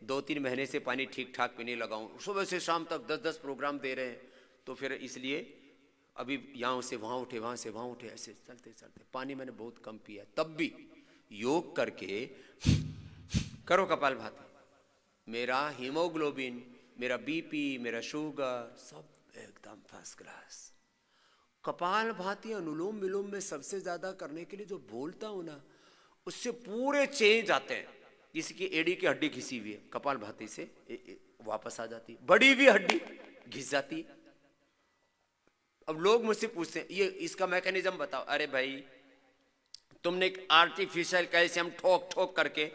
A: 2-3 महीने से पानी ठीक ठाक पीने लगा हूँ। सुबह से शाम तक 10-10 प्रोग्राम दे रहे हैं, तो फिर इसलिए अभी यहाँ से वहाँ उठे, वहाँ से वहाँ उठे, ऐसे चलते चलते पानी मैंने बहुत कम पिया। तब भी योग करके करो कपालभाति, मेरा हीमोग्लोबिन, मेरा BP, मेरा शुगर सब एकदम फर्स्ट क्लास। कपालभाति, अनुलोम विलोम में सबसे ज्यादा करने के लिए जो बोलता हूं ना, उससे पूरे चेंज आते हैं। जैसे कि एड़ी की हड्डी घिसी हुई है, कपालभाति से वापस आ जाती है, बड़ी हुई हड्डी घिस जाती है। अब लोग मुझसे पूछते हैं ये इसका मैकेनिज्म बताओ। अरे भाई तुमने आर्टिफिशियल कैल्शियम ठोक ठोक करके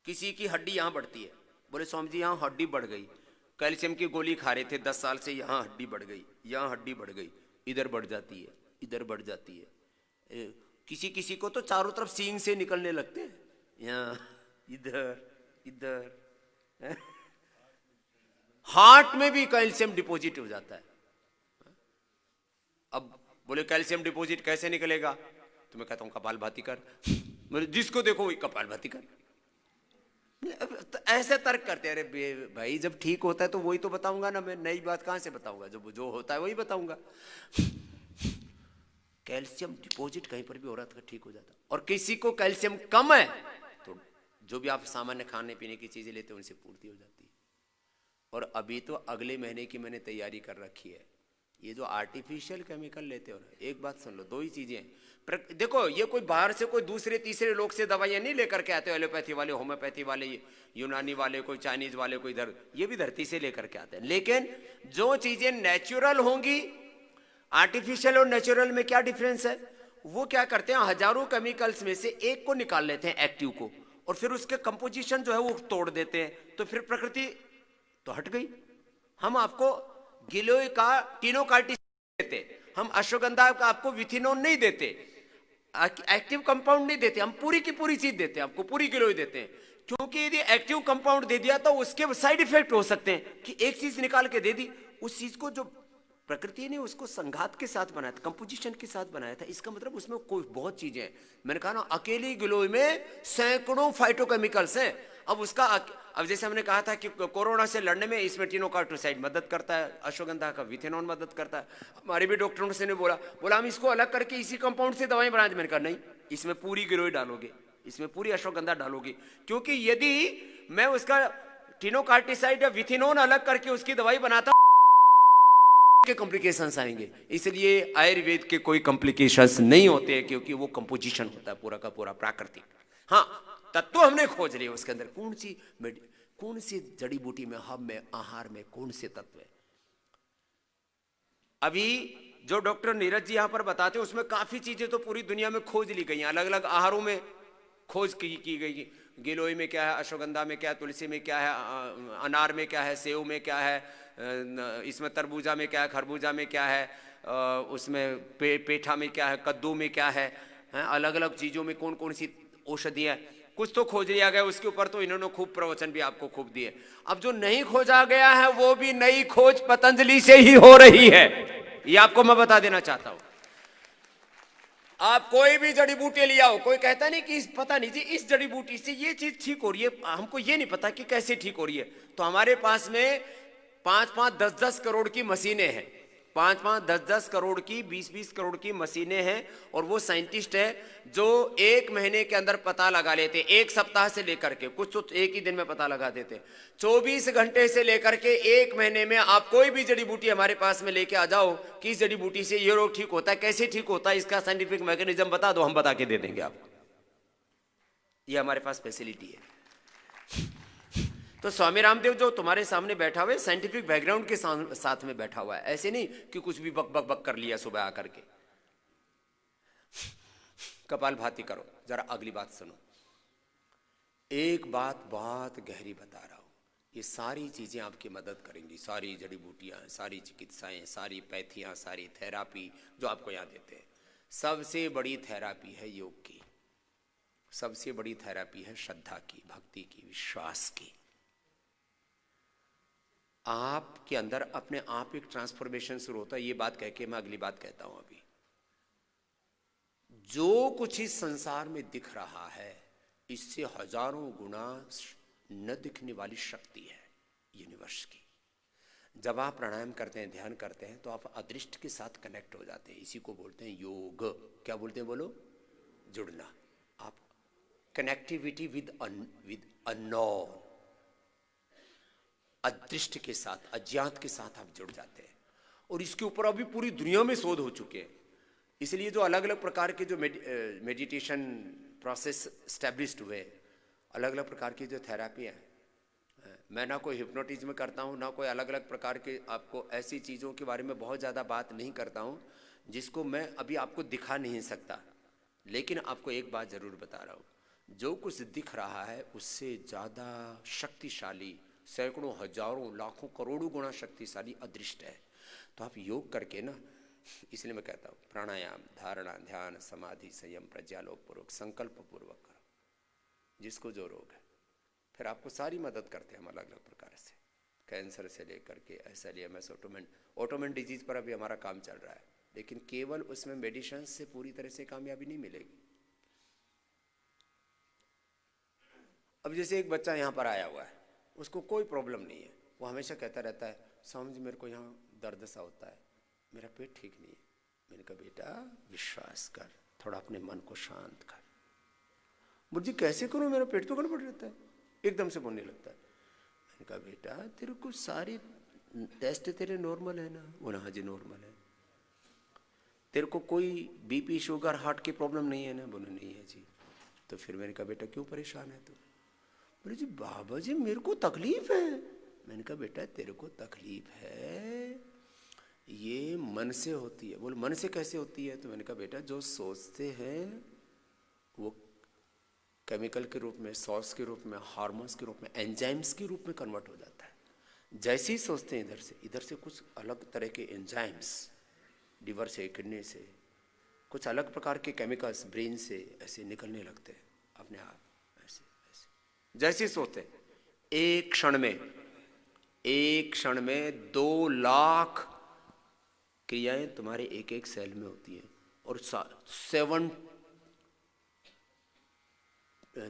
A: किसी की हड्डी यहां बढ़ती है, बोले स्वामी जी यहां हड्डी बढ़ गई, कैल्शियम की गोली खा रहे थे 10 साल से, यहाँ हड्डी बढ़ गई, यहाँ हड्डी बढ़ गई, इधर बढ़ जाती है, इधर बढ़ जाती है। किसी किसी को तो चारों तरफ सींग से निकलने लगते हैं, यहाँ इधर इधर। हार्ट में भी कैल्शियम डिपॉजिट हो जाता है। अब बोले कैल्शियम डिपॉजिट कैसे निकलेगा? तो मैं कहता हूं कपालभाति कर। बोले जिसको देखो वही कपालभाति कर। तो ऐसे तर्क करते हैं। अरे भाई जब ठीक होता है तो वही तो बताऊंगा ना, मैं नई बात कहां से बताऊंगा? जो होता है वही बताऊंगा। कैल्शियम डिपॉजिट कहीं पर भी हो रहा था ठीक हो जाता, और किसी को कैल्शियम कम है तो जो भी आप सामान्य खाने पीने की चीजें लेते हैं उनसे पूर्ति हो जाती है। और अभी तो अगले महीने की मैंने तैयारी कर रखी है। ये जो आर्टिफिशियल केमिकल लेते हो ना, एक बात सुन लो, 2 ही चीजें हैं। देखो ये कोई बाहर से कोई दूसरे तीसरे लोग से दवाइयां नहीं लेकर के आते, एलोपैथी वाले, होम्योपैथी वाले, यूनानी वाले, कोई चाइनीज वाले, कोई इधर, ये भी धरती से लेकर के आते हैं। लेकिन जो चीजें नेचुरल होंगी, आर्टिफिशियल और नेचुरल में क्या डिफरेंस है? वो क्या करते हैं, हजारों केमिकल्स में से एक को निकाल लेते हैं, एक्टिव को, और फिर उसके कंपोजिशन जो है वो तोड़ देते हैं, तो फिर प्रकृति तो हट गई। हम आपको गिलोय का टिनोकार्टिस देते, हम अश्वगंधा का आपको विथिनोन नहीं देते, एक्टिव कंपाउंड नहीं देते, हम पूरी की पूरी चीज देते हैं, आपको पूरी गिलोय देते हैं। क्योंकि यदि एक्टिव कंपाउंड दे दिया तो उसके साइड इफेक्ट हो सकते हैं कि एक चीज निकाल के दे दी, उस चीज को जो प्रकृति ने उसको संघात के साथ बनाया था, कंपोजिशन के साथ बनाया था, इसका मतलब उसमें कोई बहुत चीजें हैं। मैंने कहा ना, अकेली गिलोय में सैकड़ों फाइटोकेमिकल्स हैं। अब उसका अब जैसे हमने कहा था कि कोरोना से लड़ने में इसमें टिनोकार्टोसाइड मदद करता है, अश्वगंधा का विथेनॉन मदद करता है। हमारे भी डॉक्टरों से ने बोला हम इसको अलग करके इसी कंपाउंड से दवाएं बना दें। मैंने कहा नहीं, इसमें पूरी गिलोय डालोगे, इसमें पूरी अश्वगंधा डालोगे, क्योंकि यदि मैं उसका टिनोकार्टिसाइड या विथिनोन अलग करके उसकी दवाई बनाता के कॉम्प्लिकेशंस आएंगे। इसलिए आयुर्वेद के कोई कॉम्प्लिकेशंस नहीं होते हैं, क्योंकि वो कंपोजिशन होता है पूरा का पूरा प्राकृतिक। हाँ, तत्व हमने खोज लिए उसके अंदर, कौन सी जड़ी बूटी में, हब में, आहार में कौन से तत्व है। अभी जो डॉक्टर नीरज जी यहां पर बताते हैं उसमें काफी चीजें तो पूरी दुनिया में खोज ली गई हैं, अलग अलग आहारों में खोज की गई। गिलोय में क्या है, अश्वगंधा में क्या है, तुलसी में क्या है, अनार में क्या है, सेव में क्या है, इसमें तरबूजा में क्या है, खरबूजा में क्या है, उसमें पेठा में क्या है, कद्दू में क्या है, अलग अलग चीजों में कौन कौन सी औषधि है, कुछ तो खोज लिया गया। उसके ऊपर तो इन्होंने खूब प्रवचन भी आपको खूब दिए। अब जो नहीं खोजा गया है वो भी नई खोज पतंजलि से ही हो रही है, ये आपको मैं बता देना चाहता हूं। आप कोई भी जड़ी बूटी लिया हो, कोई कहता नहीं कि पता नहीं जी इस जड़ी बूटी से ये चीज ठीक हो रही है, हमको ये नहीं पता कि कैसे ठीक हो रही है। तो हमारे पास में 5-5, 10-10 करोड़ की मशीनें हैं, 5-5, 10-10 करोड़ की, 20-20 करोड़ की मशीनें हैं, और वो साइंटिस्ट है जो 1 महीने के अंदर पता लगा लेते, 1 सप्ताह से लेकर के, कुछ तो 1 ही दिन में पता लगा देते, 24 घंटे से लेकर के 1 महीने में आप कोई भी जड़ी बूटी हमारे पास में लेके आ जाओ कि इस जड़ी बूटी से ये रोग ठीक होता है, कैसे ठीक होता है, इसका साइंटिफिक मैकेनिज्म बता दो, हम बता के दे देंगे आपको। ये हमारे पास फैसिलिटी है। तो स्वामी रामदेव जो तुम्हारे सामने बैठा हुआ है, साइंटिफिक बैकग्राउंड के साथ में बैठा हुआ है, ऐसे नहीं कि कुछ भी बक बक बक कर लिया सुबह आकर के। कपाल भाती करो, जरा अगली बात सुनो। एक बात बहुत गहरी बता रहा हूं, ये सारी चीजें आपकी मदद करेंगी, सारी जड़ी बूटियां, सारी चिकित्साएं, सारी पैथियां, सारी थेरापी जो आपको यहां देते हैं। सबसे बड़ी थेरापी है योग की, सबसे बड़ी थेरापी है श्रद्धा की, भक्ति की, विश्वास की। आपके अंदर अपने आप एक ट्रांसफॉर्मेशन शुरू होता है। ये बात कह के मैं अगली बात कहता हूं। अभी जो कुछ इस संसार में दिख रहा है, इससे हजारों गुना न दिखने वाली शक्ति है यूनिवर्स की। जब आप प्राणायाम करते हैं, ध्यान करते हैं, तो आप अदृष्ट के साथ कनेक्ट हो जाते हैं। इसी को बोलते हैं योग। क्या बोलते हैं, बोलो? जुड़ना। आप कनेक्टिविटी विद अननोन, अदृष्ट के साथ, अज्ञात के साथ आप जुड़ जाते हैं। और इसके ऊपर अभी पूरी दुनिया में शोध हो चुके हैं। इसलिए जो अलग अलग प्रकार के जो मेडिटेशन प्रोसेस स्टैब्लिश्ड हुए, अलग अलग प्रकार की जो थेरापी है, मैं ना कोई हिप्नोटिज्म करता हूँ, ना कोई अलग अलग प्रकार के आपको ऐसी चीज़ों के बारे में बहुत ज़्यादा बात नहीं करता हूँ जिसको मैं अभी आपको दिखा नहीं सकता। लेकिन आपको एक बात ज़रूर बता रहा हूँ, जो कुछ दिख रहा है उससे ज़्यादा शक्तिशाली, सैकड़ों, हजारों, लाखों, करोड़ों गुना शक्तिशाली अदृष्ट है। तो आप योग करके ना, इसलिए मैं कहता हूँ प्राणायाम, धारणा, ध्यान, समाधि, संयम, प्रज्ञालोक पूर्वक, संकल्प पूर्वक करो, जिसको जो रोग है। फिर आपको सारी मदद करते हैं हम अलग अलग प्रकार से, कैंसर से लेकर के SLEMS, ऑटोमेन डिजीज पर अभी हमारा काम चल रहा है। लेकिन केवल उसमें मेडिसिन से पूरी तरह से कामयाबी नहीं मिलेगी। अब जैसे एक बच्चा यहाँ पर आया हुआ है, उसको कोई प्रॉब्लम नहीं है, वो हमेशा कहता रहता है स्वामी जी मेरे को यहाँ दर्द सा होता है, मेरा पेट ठीक नहीं है। मैंने कहा बेटा विश्वास कर, थोड़ा अपने मन को शांत कर। मुझे कैसे करूं, मेरा पेट तो गड़बड़ रहता है, एकदम से बोलने लगता है। मैंने कहा बेटा तेरे को सारी टेस्ट तेरे नॉर्मल है ना? बोला हाँ जी नॉर्मल है। तेरे को कोई BP, शुगर, हार्ट की प्रॉब्लम नहीं है ना? बोला नहीं है जी। तो फिर मैंने कहा बेटा क्यों परेशान है तू? बोले जी बाबा जी मेरे को तकलीफ है। मैंने कहा बेटा तेरे को तकलीफ है ये मन से होती है। बोले मन से कैसे होती है? तो मैंने कहा बेटा जो सोचते हैं वो केमिकल के रूप में, सॉस के रूप में, हार्मोन्स के रूप में, एंजाइम्स के रूप में कन्वर्ट हो जाता है। जैसे ही सोचते हैं इधर से कुछ अलग तरह के एंजाइम्स, लिवर से, किडनी से, कुछ अलग प्रकार के केमिकल्स ब्रेन से ऐसे निकलने लगते हैं अपने आप, ऐसे ऐसे। जैसे ही सोचते एक क्षण में 2 लाख क्रियाएं तुम्हारे एक एक सेल में होती है। और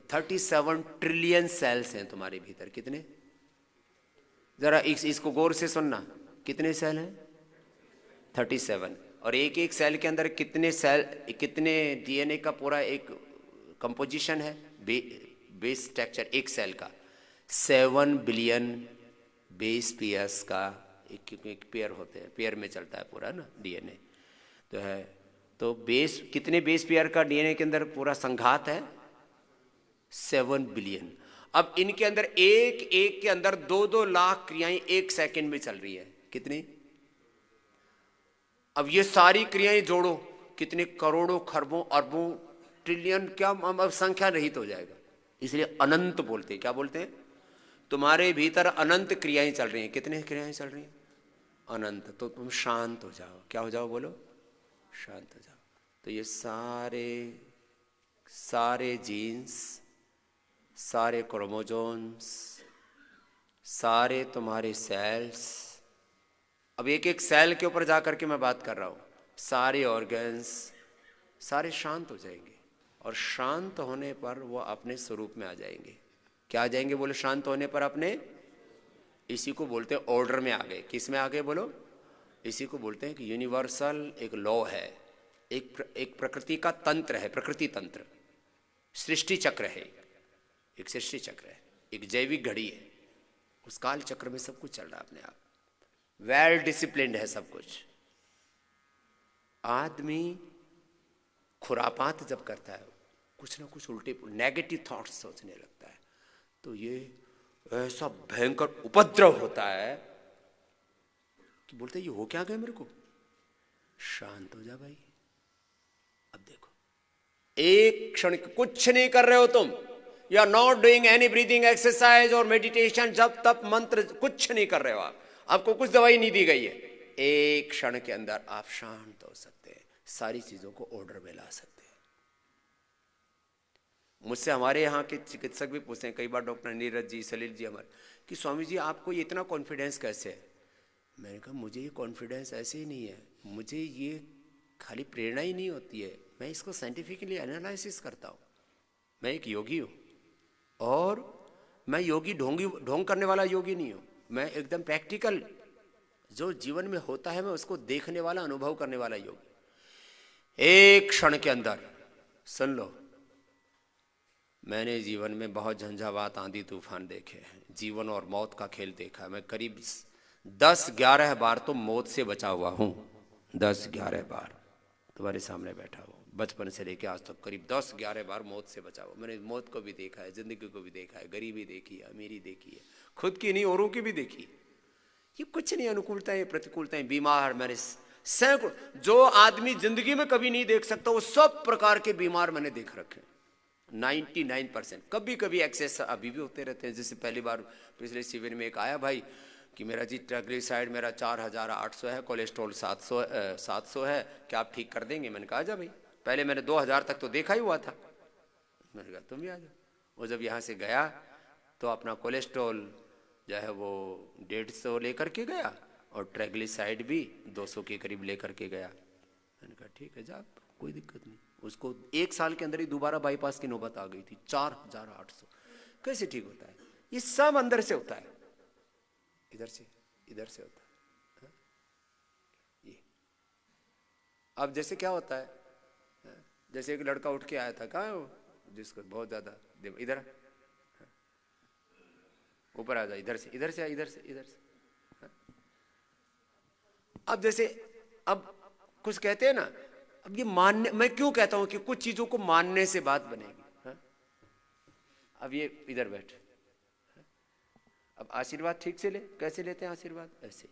A: 37 ट्रिलियन सेल्स हैं तुम्हारे भीतर। कितने? जरा इसको गौर से सुनना, कितने सेल हैं? 37। और एक एक सेल के अंदर कितने सेल, कितने DNA का पूरा एक कंपोजिशन है, बेस स्ट्रक्चर एक सेल का 7 बिलियन बेस पेयर्स का एक पेयर होते हैं, पेयर में चलता है पूरा ना डीएनए तो है। तो बेस कितने बेस पेयर का डीएनए के अंदर पूरा संघात है? 7 बिलियन। अब इनके अंदर एक एक के अंदर 2-2 लाख क्रियाएं 1 सेकंड में चल रही है। कितनी? अब ये सारी क्रियाएं जोड़ो, कितने करोड़ों खरबों अरबों ट्रिलियन, क्या अब संख्या रहित हो जाएगा। इसलिए अनंत बोलते हैं। क्या बोलते हैं? तुम्हारे भीतर अनंत क्रियाएं चल रही हैं। कितने क्रियाएं चल रही हैं? अनंत। तो तुम शांत हो जाओ। क्या हो जाओ? बोलो, शांत हो जाओ। तो ये सारे जीन्स, सारे क्रोमोजोम्स, सारे तुम्हारे सेल्स, अब एक एक सेल के ऊपर जाकर के मैं बात कर रहा हूं, सारे ऑर्गन्स सारे शांत हो जाएंगे। और शांत होने पर वो अपने स्वरूप में आ जाएंगे। क्या आ जाएंगे? बोलो, शांत होने पर अपने, इसी को बोलते हैं ऑर्डर में आ गए। किस में आ गए? बोलो, इसी को बोलते हैं कि यूनिवर्सल एक लॉ है, एक प्रकृति का तंत्र है, प्रकृति तंत्र, सृष्टि चक्र है, एक सृष्टि चक्र है, एक जैविक घड़ी है। उस काल चक्र में सब कुछ चल रहा है अपने आप, वेल डिसिप्लिन्ड है सब कुछ। आदमी खुरापात जब करता है, कुछ ना कुछ उल्टे नेगेटिव थॉट्स सोचने लगता है, तो ये ऐसा भयंकर उपद्रव होता है कि बोलते ये हो क्या गया मेरे को। शांत हो जा भाई। अब देखो, एक क्षण कुछ नहीं कर रहे हो तुम, you are not doing any breathing exercise और मेडिटेशन, जब तप मंत्र कुछ नहीं कर रहे हो आप, आपको कुछ दवाई नहीं दी गई है। एक क्षण के अंदर आप शांत हो सकते हैं, सारी चीजों को ऑर्डर में ला सकते हैं। मुझसे हमारे यहाँ के चिकित्सक भी पूछते हैं कई बार, डॉक्टर नीरज जी, सलील जी हमारे, कि स्वामी जी आपको ये इतना कॉन्फिडेंस कैसे है? मैंने कहा मुझे ये कॉन्फिडेंस ऐसे ही नहीं है, मुझे ये खाली प्रेरणा ही नहीं होती है, मैं इसको साइंटिफिकली एनालिसिस करता हूँ। मैं एक योगी हूँ, और मैं योगी ढोंग करने वाला योगी नहीं हूँ। मैं एकदम प्रैक्टिकल, जो जीवन में होता है मैं उसको देखने वाला, अनुभव करने वाला योगी। एक क्षण के अंदर, सुन लो, मैंने जीवन में बहुत झंझावात, आंधी तूफान देखे हैं, जीवन और मौत का खेल देखा है। मैं करीब 10-11 बार तो मौत से बचा हुआ हूँ। 10-11 बार तुम्हारे सामने बैठा हुआ, बचपन से लेकर आज तक करीब 10-11 बार मौत से बचा हुआ। मैंने मौत को भी देखा है, जिंदगी को भी देखा है, गरीबी देखी है, अमीरी देखी है, खुद की नहीं औरों की भी देखी है। ये कुछ नहीं, अनुकूलताएं प्रतिकूलताएं, बीमार, मैंने सैकड़ों, जो आदमी जिंदगी में कभी नहीं देख सकता वो सब प्रकार के बीमार मैंने देख रखे 99%। कभी कभी एक्सेस अभी भी होते रहते हैं। जैसे पहली बार पिछले शिविर में एक आया भाई कि मेरा जी ट्राइग्लिसराइड मेरा 4800 है, कोलेस्ट्रॉल 700 है, क्या आप ठीक कर देंगे? मैंने कहा जा भाई, पहले मैंने 2000 तक तो देखा ही हुआ था। मैंने कहा तुम भी आ जाओ। वो जब यहाँ से गया तो अपना कोलेस्ट्रॉल जो है वो 150 लेकर के गया, और ट्राइग्लिसराइड भी 200 के करीब लेकर के गया। मैंने कहा ठीक है जा, कोई दिक्कत नहीं। उसको 1 साल के अंदर ही दोबारा बाईपास की नौबत आ गई थी, 4800। कैसे ठीक होता है? ये सब अंदर से होता है, इधर से होता है। ये अब जैसे क्या होता है, जैसे एक लड़का उठ के आया था, कहाँ है वो जिसको बहुत ज्यादा, इधर ऊपर आ जा, इधर से। अब जैसे, अब कुछ कहते हैं ना, अब ये मानने, मैं क्यों कहता हूं कि कुछ चीजों को मानने से बात बनेगी। अब ये इधर बैठ, अब आशीर्वाद ठीक से ले। कैसे लेते हैं आशीर्वाद? ऐसे।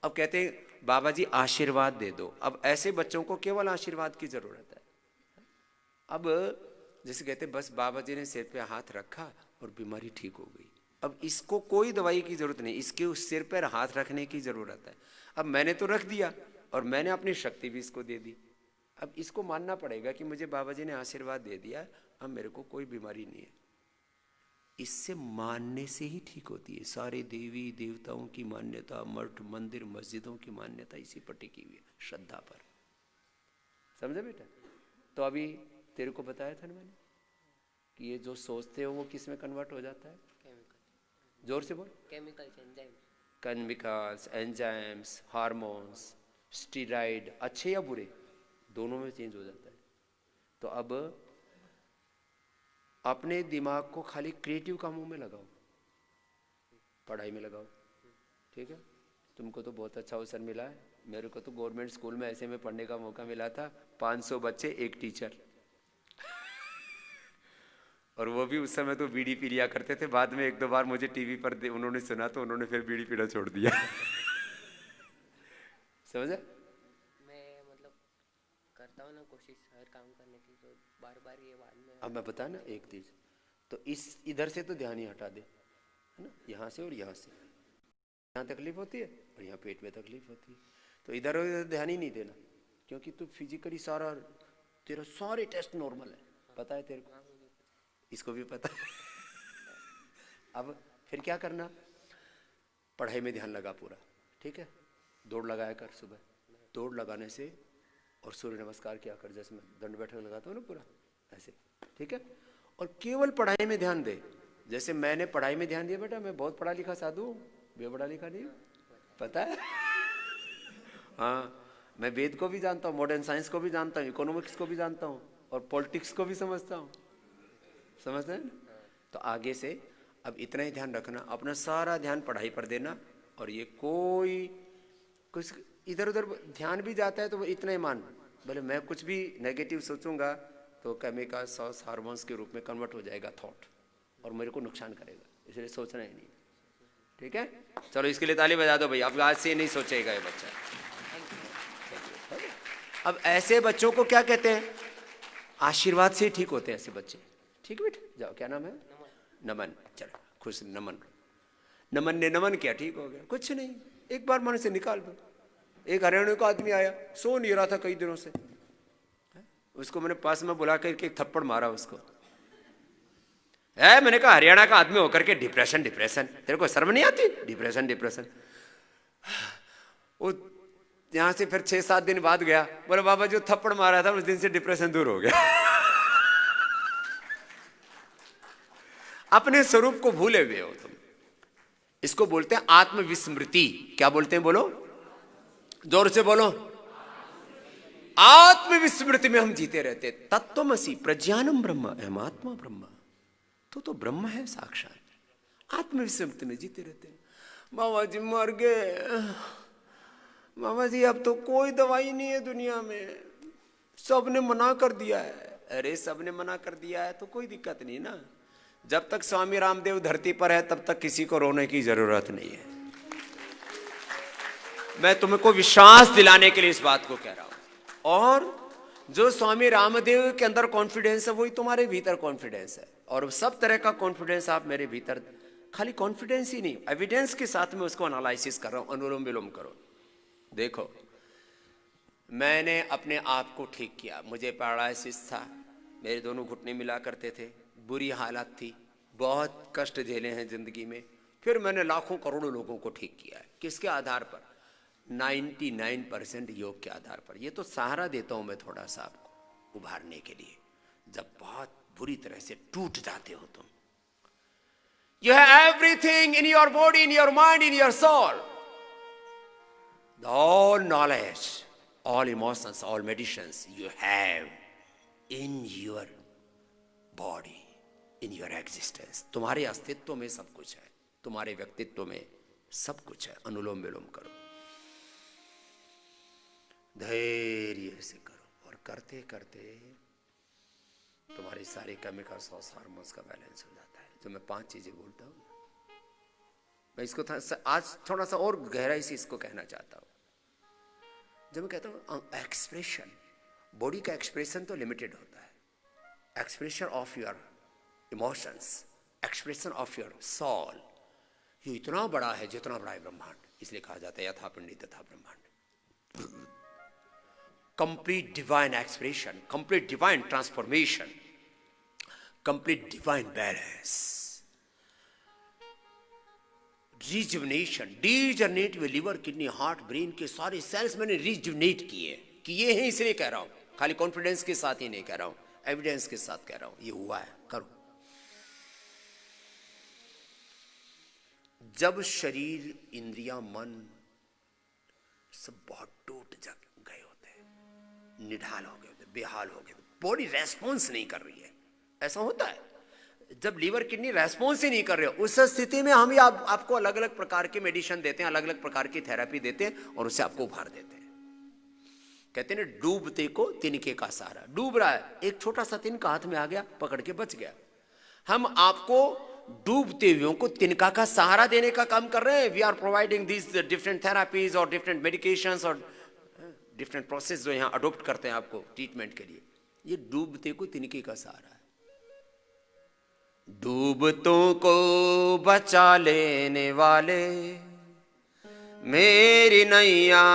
A: अब कहते हैं बाबा जी आशीर्वाद दे दो। अब ऐसे बच्चों को केवल आशीर्वाद की जरूरत है। अब जैसे कहते हैं बस बाबा जी ने सिर पे हाथ रखा और बीमारी ठीक हो गई। अब इसको कोई दवाई की जरूरत नहीं, इसके उस सिर पर हाथ रखने की जरूरत है। अब मैंने तो रख दिया और मैंने अपनी शक्ति भी इसको दे दी। अब इसको मानना पड़ेगा कि मुझे बाबा जी ने आशीर्वाद दे दिया, अब मेरे को कोई बीमारी नहीं है। इससे मानने से ही ठीक होती है। सारे देवी देवताओं की मान्यता, मठ मंदिर मस्जिदों की मान्यता इसी पर टिकी हुई है, श्रद्धा पर। समझे बेटा? तो अभी तेरे को बताया था ना मैंने कि ये जो सोचते हो वो किस में कन्वर्ट हो जाता है? केमिकल। जोर से बोल। केमिकल्स, एंजाइम्स, हार्मोन्स, स्टीराइड, अच्छे या बुरे, दोनों में चेंज हो जाता है। तो अब अपने दिमाग को खाली क्रिएटिव कामों में लगाओ, पढ़ाई में लगाओ, ठीक है। तुमको तो बहुत अच्छा अवसर मिला है, मेरे को तो गवर्नमेंट स्कूल में ऐसे में पढ़ने का मौका मिला था, 500 बच्चे एक टीचर और वो भी उस समय तो बीड़ी पी लिया करते थे। बाद में 1-2 बार मुझे टीवी पर उन्होंने सुना तो उन्होंने फिर बीड़ी पीना छोड़ दिया समझा?
D: मैं मतलब करता हूँ ना कोशिश हर काम करने की, तो बार बार ये बाद में
A: अब मैं बता ना एक चीज, तो इस इधर से तो ध्यान ही हटा दे, है ना, यहाँ से और यहाँ से, यहाँ तकलीफ होती है और यहाँ पेट में तकलीफ होती है, तो इधर उधर ध्यान ही नहीं देना, क्योंकि तू फिजिकली सारा तेरा सारे टेस्ट नॉर्मल है, पता है तेरे को, इसको भी पता है अब फिर क्या करना, पढ़ाई में ध्यान लगा पूरा, ठीक है। दौड़ लगाया कर सुबह, दौड़ लगाने से और सूर्य नमस्कार किया कर, जैसे मैं दंड बैठक लगाता हूँ ना पूरा ऐसे, ठीक है। और केवल पढ़ाई में ध्यान दे, जैसे मैंने पढ़ाई में ध्यान दिया बेटा, मैं बहुत पढ़ा लिखा साधु हूँ, बेपढ़ा लिखा नहीं, पता है हाँ, मैं वेद को भी जानता हूँ, मॉडर्न साइंस को भी जानता हूँ, इकोनॉमिक्स को भी जानता हूँ और पॉलिटिक्स को भी समझता हूँ, समझते हैं ना। तो आगे से अब इतना ही ध्यान रखना, अपना सारा ध्यान पढ़ाई पर देना, और ये कोई कुछ इधर उधर ध्यान भी जाता है तो वो इतना ही मान, बोले मैं कुछ भी नेगेटिव सोचूंगा तो केमिकल सॉस हार्मोन्स के रूप में कन्वर्ट हो जाएगा थॉट, और मेरे को नुकसान करेगा, इसलिए सोचना ही नहीं, ठीक है। चलो इसके लिए ताली बजा दो भाई, अब आज से नहीं सोचेगा ये बच्चा। अब ऐसे बच्चों को क्या कहते हैं, आशीर्वाद से ठीक होते हैं ऐसे बच्चे, ठीक बेटा, जाओ, क्या नाम है, नमन, चलो खुश, नमन, नमन ने नमन किया, ठीक हो गया, कुछ नहीं, एक बार मन से निकाल दो। एक हरियाणा का आदमी आया, सो नहीं रहा था कई दिनों से, उसको मैंने पास में बुला करके एक थप्पड़ मारा उसको, है मैंने कहा हरियाणा का आदमी होकर के डिप्रेशन डिप्रेशन, तेरे को शर्म नहीं आती, डिप्रेशन डिप्रेशन। वो यहाँ से फिर 6-7 दिन बाद गया, बोले बाबा जो थप्पड़ मारा था उस दिन से डिप्रेशन दूर हो गया अपने स्वरूप को भूले हुए हो तुम, इसको बोलते हैं आत्मविस्मृति। क्या बोलते हैं, बोलो जोर से बोलो, आत्मविस्मृति में हम जीते रहते। तत्त्वमसि प्रज्ञानम ब्रह्म अहमात्मा ब्रह्म, तो ब्रह्म है साक्षात, आत्मविस्मृति में जीते रहते हैं। बाबा जी मर गए, बाबा जी अब तो कोई दवाई नहीं है दुनिया में, सबने मना कर दिया है। अरे सबने मना कर दिया है तो कोई दिक्कत नहीं ना, जब तक स्वामी रामदेव धरती पर है तब तक किसी को रोने की जरूरत नहीं है। मैं तुमको विश्वास दिलाने के लिए इस बात को कह रहा हूं, और जो स्वामी रामदेव के अंदर कॉन्फिडेंस है वही तुम्हारे भीतर कॉन्फिडेंस है, और सब तरह का कॉन्फिडेंस आप मेरे भीतर, खाली कॉन्फिडेंस ही नहीं, एविडेंस के साथ में उसको एनालिसिस कर रहा हूं। अनुलोम विलोम करो, देखो मैंने अपने आप को ठीक किया, मुझे पैरालिसिस था, मेरे दोनों घुटने मिला करते थे, बुरी हालत थी, बहुत कष्ट झेले हैं जिंदगी में, फिर मैंने लाखों करोड़ों लोगों को ठीक किया है। किसके आधार पर, 99% योग के आधार पर। ये तो सहारा देता हूं मैं थोड़ा सा आपको उभारने के लिए, जब बहुत बुरी तरह से टूट जाते हो तुम। You have everything in your body, in your mind, in your soul. All knowledge, all emotions, all medicines you have in your body, in your existence. तुम्हारे अस्तित्व में सब कुछ है, तुम्हारे व्यक्तित्व में सब कुछ है। अनुलोम विलोम करो, धैर्य से करो, और करते करते तुम्हारे सारे केमिकल्स और हार्मोन्स का बैलेंस हो जाता है। जो मैं 5 चीजें बोलता हूँ, मैं इसको आज थोड़ा सा और गहराई से इसको कहना चाहता हूँ। जब मैं कहता हूँ एक्सप्रेशन, बॉडी का एक्सप्रेशन तो लिमिटेड होता है, expression of your emotions, expression of your soul, ये इतना बड़ा है जितना बड़ा है ब्रह्मांड। इसलिए कहा जाता है यथा पिंडी तथा ब्रह्मांड। Complete divine expression, complete divine transformation, complete divine balance, rejuvenation, degenerate liver kidney heart brain के सारे सेल्स मैंने रिजुवनेट किए, किए हैं, इसलिए कह रहा हूं, खाली कॉन्फिडेंस के साथ ही नहीं कह रहा हूं, एविडेंस के साथ कह रहा हूं, ये हुआ है। करो। जब शरीर, इंद्रियां, मन सब बहुत टूट गए होते हैं, निढाल हो गए होते, बेहाल हो गए, बॉडी रेस्पॉन्स नहीं कर रही है, ऐसा होता है। जब लीवर किडनी रेस्पॉन्स ही नहीं कर रहे हो, उस स्थिति में हम ही आपको अलग अलग प्रकार के मेडिसिन देते हैं, अलग अलग प्रकार की थेरेपी देते हैं और उससे आपको उभार देते हैं। कहते हैं ना, डूबते को तिनके का सहारा। डूब रहा है, एक छोटा सा तिनका हाथ में आ गया, पकड़ के बच गया। हम आपको डूबते हुए को तिनका का सहारा देने का काम कर रहे हैं। We are providing this different therapies और डिफरेंट मेडिकेशंस और डिफरेंट प्रोसेस जो यहाँ अडोप्ट करते हैं आपको ट्रीटमेंट के लिए। ये डूबते को तिनके का सहारा है। डूबतों को बचा लेने वाले, मेरी नैया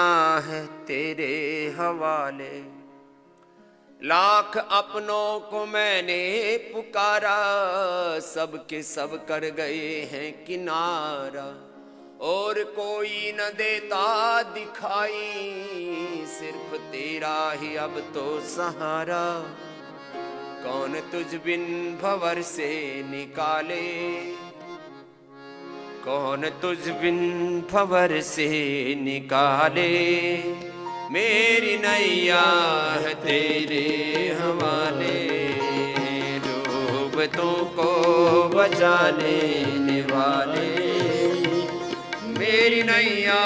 A: है तेरे हवाले। लाख अपनों को मैंने पुकारा, सबके सब कर गए हैं किनारा। और कोई न देता दिखाई, सिर्फ तेरा ही अब तो सहारा। कौन तुझ बिन भंवर से निकाले, कौन तुझ बिन भंवर से निकाले। मेरी नैया है तेरे हवाले, डूबतों को बचा लेने वाले। मेरी नैया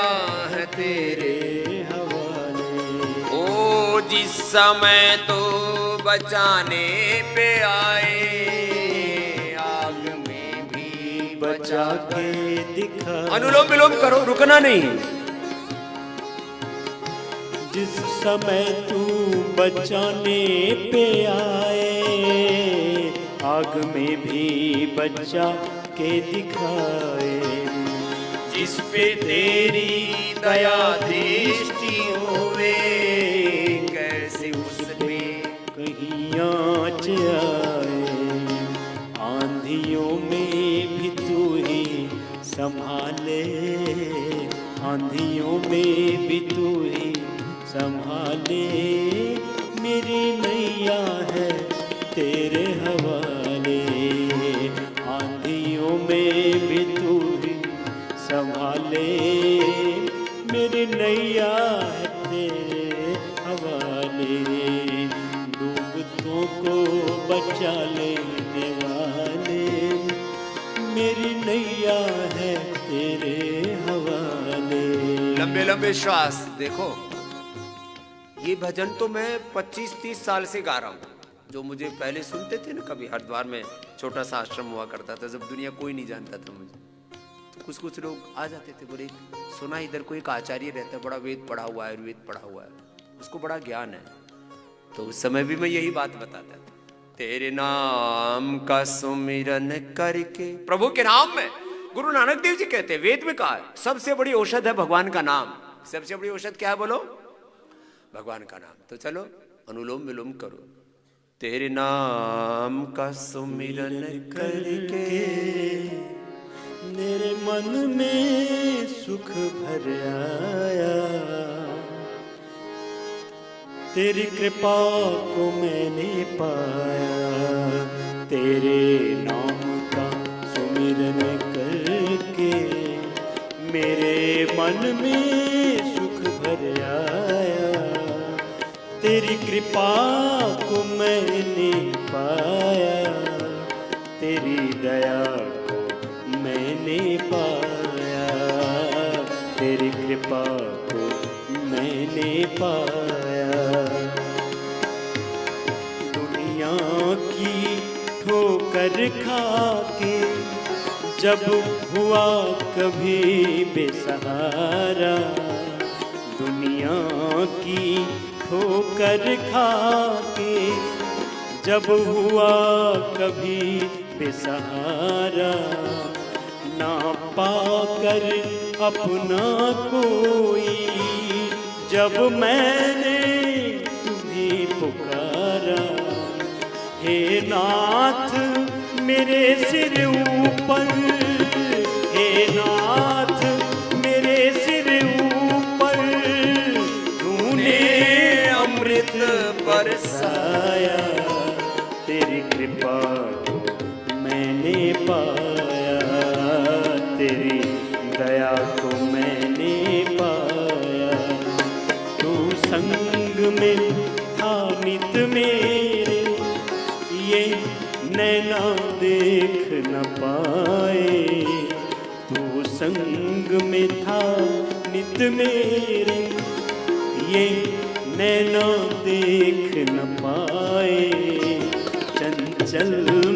A: है तेरे हवाले। ओ जिस समय तो बचाने पे आए, आग में भी बचा के दिखा। अनुलोम विलोम करो, रुकना नहीं।
E: जिस समय तू बचाने पे आए, आग में भी बचा के दिखाए।
A: जिस पे तेरी दया दृष्टि होवे, कैसे उसपे
E: कहीं आँच आए। आंधियों में भी तू ही संभाले, आंधियों में भी तू ही संभाले। मेरी नैया है तेरे हवाले, आंधियों में भी तू ही संभाले। मेरी नैया है तेरे हवाले, डूबतों को बचा लेने वाले। मेरी नैया है तेरे हवाले।
A: लंबे लंबे श्वास। देखो, ये भजन तो मैं 25-30 साल से गा रहा हूँ। जो मुझे पहले सुनते थे ना, कभी हरिद्वार में छोटा सा आश्रम हुआ करता था, जब दुनिया कोई नहीं जानता था मुझे, तो कुछ कुछ लोग आ जाते थे, बोले सुना इधर कोई एक आचार्य रहता है, बड़ा वेद पढ़ा हुआ है, आयुर्वेद पढ़ा हुआ है, उसको बड़ा ज्ञान है। तो उस समय भी मैं यही बात बताता था, तेरे नाम का सुमिरन करके। प्रभु के नाम में, गुरु नानक देव जी कहते हैं, वेद में कहा है सबसे बड़ी औषध है भगवान का नाम। सबसे बड़ी औषध क्या है बोलो? भगवान का नाम। तो चलो अनुलोम विलोम करो। तेरे नाम का सुमिरन करके,
E: मेरे मन में सुख भर आया। तेरी कृपा को मैंने पाया, तेरे नाम का सुमिरन करके। मेरे मन में सुख भर आया, तेरी कृपा को मैंने पाया। तेरी दया को मैंने पाया, तेरी कृपा को मैंने पाया। दुनिया की ठोकर खा के जब हुआ कभी बेसहारा, दुनिया की ठोकर खा के जब हुआ कभी बेसहारा, ना पाकर अपना कोई जब मैंने तुम्हें पुकारा। हे नाथ मेरे सिर ऊपर, हे नाथ मेरे सिर ऊपर, तूने अमृत बरसाया। तेरी कृपा को मैंने पाया, तेरी दया को मैंने पाया। तू संग में था नित मेरे, ये नैना देख न पाए, तू संग में था नित मेरे, ये नैना देख न पाए। चंचल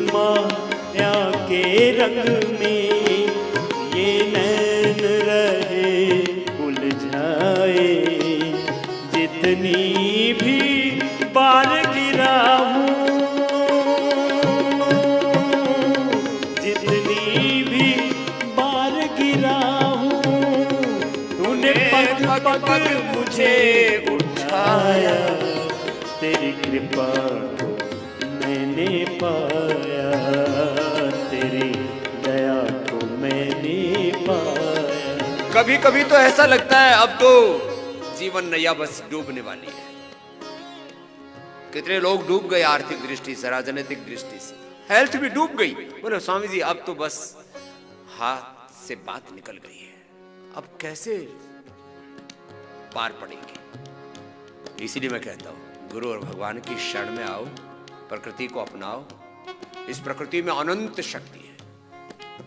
E: माया के रंग में ये नैन रहे उलझाए। जितनी भी बार गिरा हूँ, जितनी भी बार गिरा हूँ, तूने पग पग मुझे उठाया। तेरी कृपा को मैंने पाया, तेरी दया को मैंने पाया।
A: कभी कभी तो ऐसा लगता है अब तो जीवन नैया बस डूबने वाली है। कितने लोग डूब गए आर्थिक दृष्टि से, राजनीतिक दृष्टि से, हेल्थ भी डूब गई। बोले स्वामी जी अब तो बस हाथ से बात निकल गई है, अब कैसे पार पड़ेंगे। इसीलिए मैं कहता हूं गुरु और भगवान की शरण में आओ, प्रकृति को अपनाओ। इस प्रकृति में अनंत शक्ति है,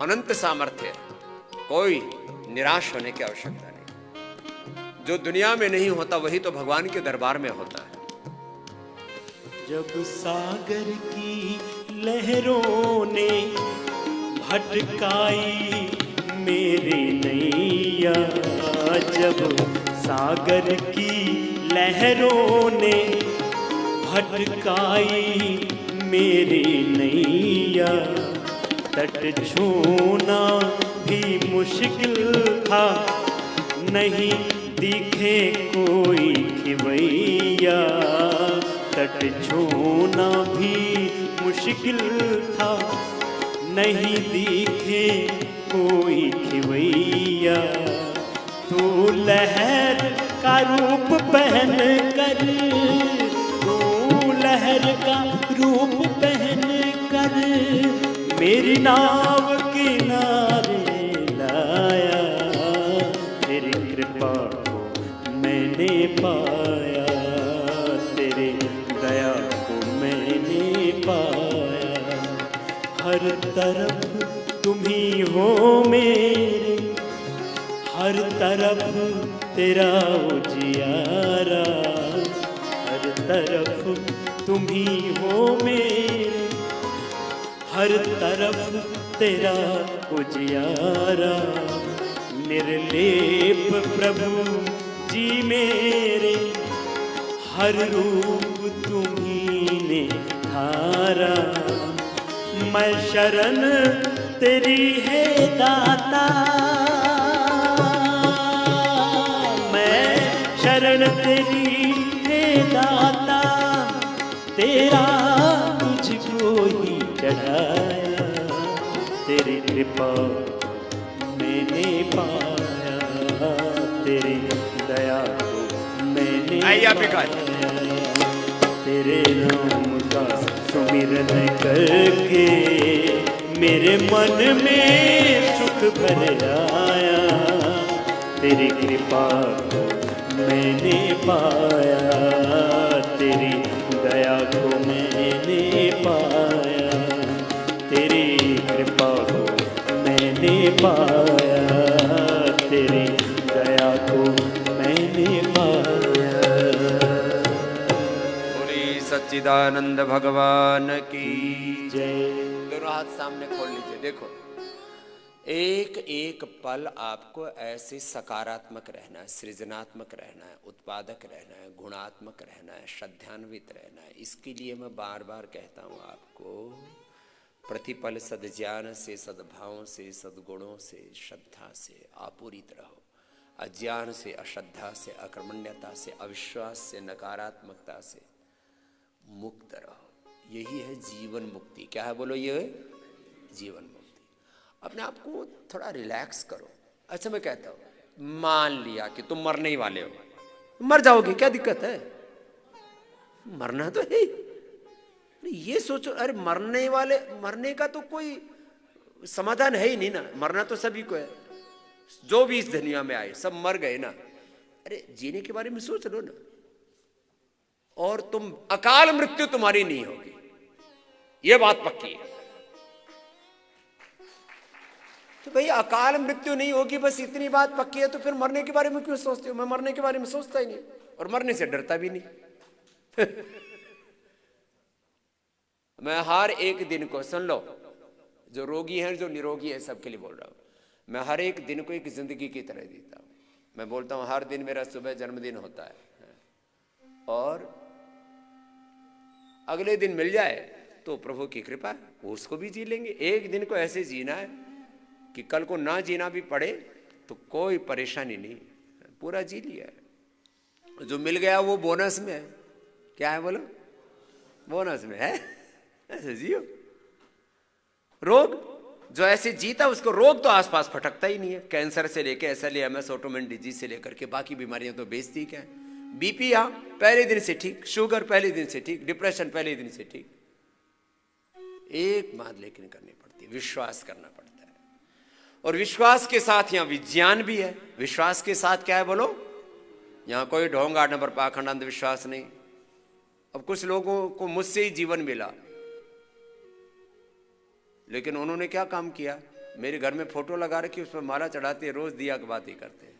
A: अनंत सामर्थ्य है, कोई निराश होने की आवश्यकता नहीं। जो दुनिया में नहीं होता वही तो भगवान के दरबार में होता है।
E: जब सागर की लहरों ने भटकाई मेरी नैया, जब सागर की लहरों ने भटकाई मेरी नैया, तट छूना भी मुश्किल था, नहीं दिखे कोई खिवैया। तट छूना भी मुश्किल था, नहीं दिखे कोई खिवैया। तू लहर का रूप पहन कर, तू लहर का रूप पहन कर मेरी नाव किनारे लाया। तेरी कृपा को मैंने पाया, तेरे दया को मैंने पाया। हर तरफ तुम ही हो मेरे, हर तरफ तेरा उजियारा। हर तरफ तुम ही हो मेरे, हर तरफ तेरा उजियारा। निर्लेप प्रभु जी मेरे, हर रूप तुम्ही ने धारा। मैं शरण तेरी है दाता, मैं शरण तेरी है दाता। तेरा तुझको ही चढ़ाया, तेरी कृपा मैंने पाया, तेरी दया को मैंने पाया। तेरे नाम का सुमिरन करके मेरे मन में सुख भर आया। तेरी कृपा को मैंने पाया, तेरी दया को मैंने पाया। तेरी कृपा को मैंने पाया, तेरी दया को मैंने पाया।
A: बोली सच्चिदानंद भगवान की
E: जय।
A: दोनों हाथ सामने खोल लीजिए। देखो एक एक पल आपको ऐसे सकारात्मक रहना है, सृजनात्मक रहना है, उत्पादक रहना है, गुणात्मक रहना है, श्रद्धान्वित रहना है। इसके लिए मैं बार बार कहता हूँ आपको प्रतिपल सद्ज्ञान से, सद्भावों से, सद्गुणों से, श्रद्धा से आपूरित रहो। अज्ञान से, अश्रद्धा से, अकर्मण्यता से, अविश्वास से, नकारात्मकता से मुक्त रहो। यही है जीवन मुक्ति। क्या है बोलो? ये जीवन मुक्ति। अपने आप को थोड़ा रिलैक्स करो। अच्छा मैं कहता हूँ मान लिया कि तुम मरने ही वाले हो, मर जाओगे, क्या दिक्कत है? मरना तो है। ये सोचो, अरे मरने वाले, मरने का तो कोई समाधान है ही नहीं ना। मरना तो सभी को है, जो भी इस दुनिया में आए सब मर गए ना। अरे जीने के बारे में सोच लो ना। और तुम अकाल मृत्यु तुम्हारी नहीं होगी, यह बात पक्की है। तो भाई अकाल मृत्यु नहीं होगी, बस इतनी बात पक्की है, तो फिर मरने के बारे में क्यों सोचते हो? मैं मरने के बारे में सोचता ही नहीं और मरने से डरता भी नहीं। मैं हर एक दिन को, सुन लो, जो रोगी हैं जो निरोगी है सबके लिए बोल रहा हूं, मैं हर एक दिन को एक जिंदगी की तरह जीता हूं। मैं बोलता हूं हर दिन मेरा सुबह जन्मदिन होता है, और अगले दिन मिल जाए तो प्रभु की कृपा है, वो उसको भी जी लेंगे। एक दिन को ऐसे जीना है कि कल को ना जीना भी पड़े तो कोई परेशानी नहीं, पूरा जी लिया है। जो मिल गया वो बोनस में है। क्या है बोलो? बोनस में है, ऐसे जियो। रोग जो ऐसे जीता उसको रोग तो आसपास फटकता ही नहीं है। कैंसर से लेके SLA-MS ऑटोइम्यून डिजीज से लेकर के बाकी बीमारियां तो बेचती क्या है। BP पहले दिन से ठीक, शुगर पहले दिन से ठीक, डिप्रेशन पहले दिन से ठीक। एक बात लेकिन करनी पड़ती है, विश्वास करना पड़ता है। और विश्वास के साथ यहाँ विज्ञान भी है। विश्वास के साथ क्या है बोलो? यहाँ कोई ढोंग 8 नंबर पाखंड अंधविश्वास नहीं। अब कुछ लोगों को मुझसे ही जीवन मिला, लेकिन उन्होंने क्या काम किया? मेरे घर में फोटो लगा रखी, उस पर माला चढ़ाते, रोज दिया की बात ही करते।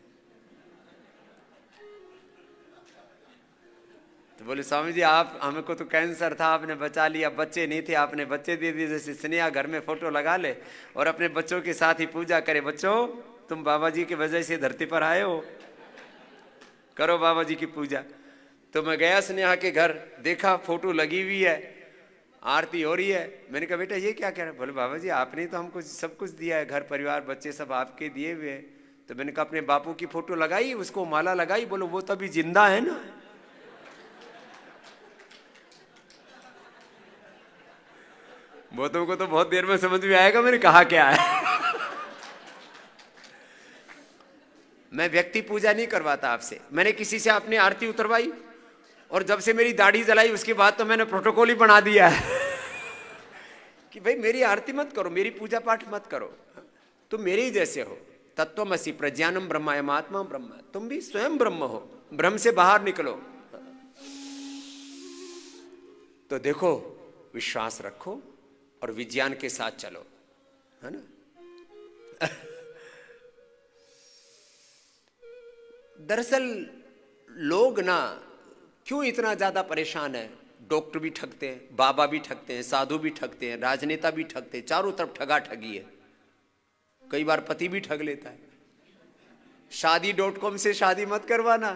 A: तो बोले स्वामी जी आप, हमको तो कैंसर था, आपने बचा लिया, बच्चे नहीं थे आपने बच्चे दे दिए। जैसे स्नेहा घर में फोटो लगा ले और अपने बच्चों के साथ ही पूजा करे। बच्चों तुम बाबा जी की वजह से धरती पर आए हो, करो बाबा जी की पूजा। तो मैं गया स्नेहा के घर, देखा फोटो लगी हुई है, आरती हो रही है। मैंने कहा बेटा ये क्या कह रहे हैं? बोले बाबा जी आपने तो हमको सब कुछ दिया है, घर परिवार बच्चे सब आपके दिए हुए हैं। तो मैंने कहा अपने बापू की फोटो लगाई, उसको माला लगाई। बोलो वो तो अभी जिंदा है ना। वो तुमको तो बहुत देर में समझ में आएगा मैंने कहा क्या है। मैं व्यक्ति पूजा नहीं करवाता आपसे। मैंने किसी से अपनी आरती उतरवाई, और जब से मेरी दाढ़ी जलाई उसके बाद तो मैंने प्रोटोकॉल ही बना दिया है कि भाई मेरी आरती मत करो, मेरी पूजा पाठ मत करो, तुम मेरे ही जैसे हो। तत्वमसि प्रज्ञानम ब्रह्मायम आत्मा ब्रह्म, तुम भी स्वयं ब्रह्म हो, ब्रह्म से बाहर निकलो। तो देखो विश्वास रखो और विज्ञान के साथ चलो, है ना। दरअसल लोग ना क्यों इतना ज्यादा परेशान है? डॉक्टर भी ठगते हैं, बाबा भी ठगते हैं, साधु भी ठगते हैं, राजनेता भी ठगते हैं, चारों तरफ ठगा ठगी है। कई बार पति भी ठग लेता है। शादी.com से शादी मत करवाना।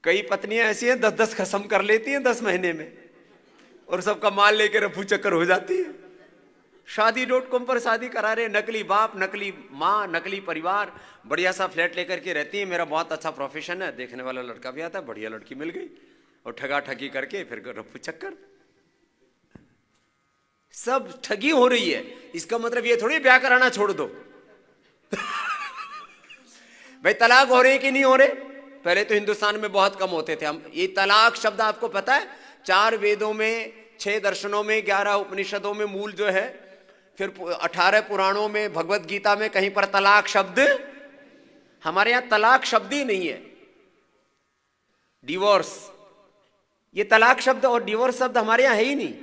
A: कई पत्नियां ऐसी हैं 10-10 खत्म कर लेती हैं 10 महीने में, और सबका माल लेकर रफू चक्कर हो जाती है। शादी.com पर शादी करा रहे, नकली बाप, नकली माँ, नकली परिवार, बढ़िया सा फ्लैट लेकर के रहती है। मेरा बहुत अच्छा प्रोफेशन है, देखने वाला लड़का भी आता है, बढ़िया लड़की मिल गई, और ठगा ठगी करके फिर रफू चक्कर। सब ठगी हो रही है। इसका मतलब ये थोड़ी ब्याह कराना छोड़ दो। भाई तलाक हो रहे कि नहीं हो रहे? पहले तो हिंदुस्तान में बहुत कम होते थे। हम ये तलाक शब्द आपको पता है? 4 वेदों में, 6 दर्शनों में, 11 उपनिषदों में मूल जो है, फिर 18 पुराणों में, भगवत गीता में कहीं पर तलाक शब्द। हमारे यहां तलाक शब्द ही नहीं है। डिवोर्स, ये तलाक शब्द और डिवोर्स शब्द हमारे यहां है ही नहीं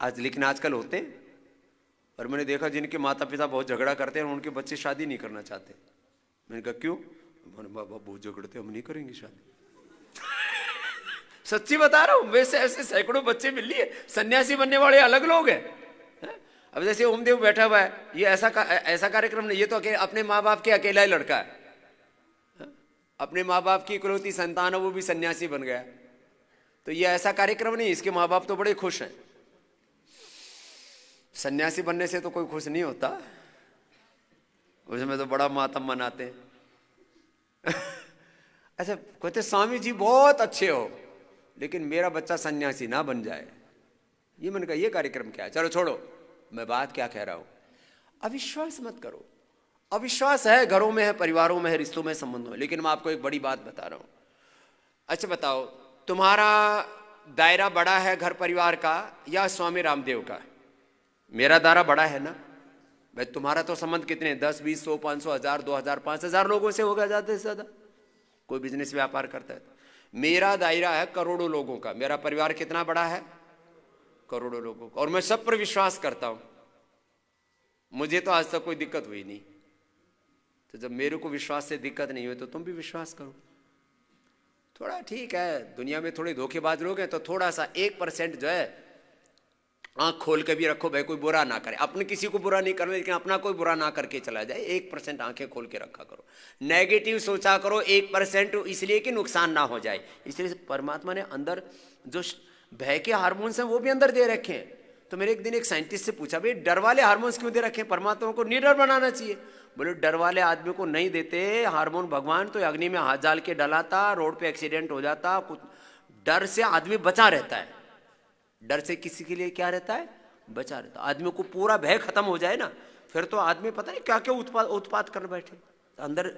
A: आज। लेकिन आजकल होते हैं, और मैंने देखा जिनके माता पिता बहुत झगड़ा करते हैं, उनके बच्चे शादी नहीं करना चाहते। मैंने कहा क्यों? बाबा बहुत झगड़ते, हम नहीं करेंगे शादी। सच्ची बता रहा हूं, वैसे ऐसे सैकड़ों बच्चे मिल लिए। सन्यासी बनने वाले अलग लोग हैं। अब जैसे ओमदेव बैठा हुआ है, ये ऐसा कार्यक्रम नहीं, ये तो अपने माँ बाप के अकेला ही लड़का है। अपने माँ बाप की इकलौती संतान है, वो भी सन्यासी बन गया। तो ये ऐसा कार्यक्रम नहीं, इसके माँ बाप तो बड़े खुश हैं। सन्यासी बनने से तो कोई खुश नहीं होता, उसमें तो बड़ा मातम मनाते हैं। अच्छा कहते स्वामी जी बहुत अच्छे हो, लेकिन मेरा बच्चा सन्यासी ना बन जाए। ये मैंने कहा ये कार्यक्रम क्या है? चलो छोड़ो, मैं बात क्या कह रहा हूं। अविश्वास मत करो। अविश्वास है, घरों में है, परिवारों में है, रिश्तों में, संबंधों में। लेकिन मैं आपको एक बड़ी बात बता रहा हूं। अच्छा बताओ, तुम्हारा दायरा बड़ा है घर परिवार का या स्वामी रामदेव का? मेरा दायरा बड़ा है ना भाई। तुम्हारा तो संबंध कितने, 10, 20, 100, 500, 1000, 2000, 5000 लोगों से होगा ज्यादा से ज्यादा। कोई बिजनेस व्यापार करता है। मेरा दायरा है करोड़ों लोगों का। मेरा परिवार कितना बड़ा है? करोड़ों लोगों को, और मैं सब पर विश्वास करता हूं। मुझे तो आज तक कोई दिक्कत हुई नहीं। तो जब मेरे को विश्वास से दिक्कत नहीं हुई तो तुम भी विश्वास करो। थोड़ा ठीक है, दुनिया में थोड़े धोखेबाज लोग हैं, तो थोड़ा सा 1% जो है आंख खोल के भी रखो, भाई कोई बुरा ना करे। अपने किसी को बुरा नहीं करना, लेकिन अपना कोई बुरा ना करके चला जाए। 1% आंखें खोल के रखा करो। नेगेटिव सोचा करो 1%, इसलिए कि नुकसान ना हो जाए। इसलिए परमात्मा ने अंदर जो भय के हार्मोन्स हैं वो भी अंदर दे रखे हैं। तो मेरे एक दिन एक साइंटिस्ट से पूछा, भाई डर वाले हार्मोन्स क्यों दे रखे हैं? परमात्मा को निडर बनाना चाहिए। बोले डर वाले आदमी को नहीं देते हार्मोन भगवान, तो अग्नि में हाथ डाल के डलाता, रोड पे एक्सीडेंट हो जाता। कुछ डर से आदमी बचा रहता है। डर से किसी के लिए क्या रहता है? बचा रहता। आदमी को पूरा भय खत्म हो जाए ना, फिर तो आदमी पता नहीं क्या क्या उत्पात कर बैठे। अंदर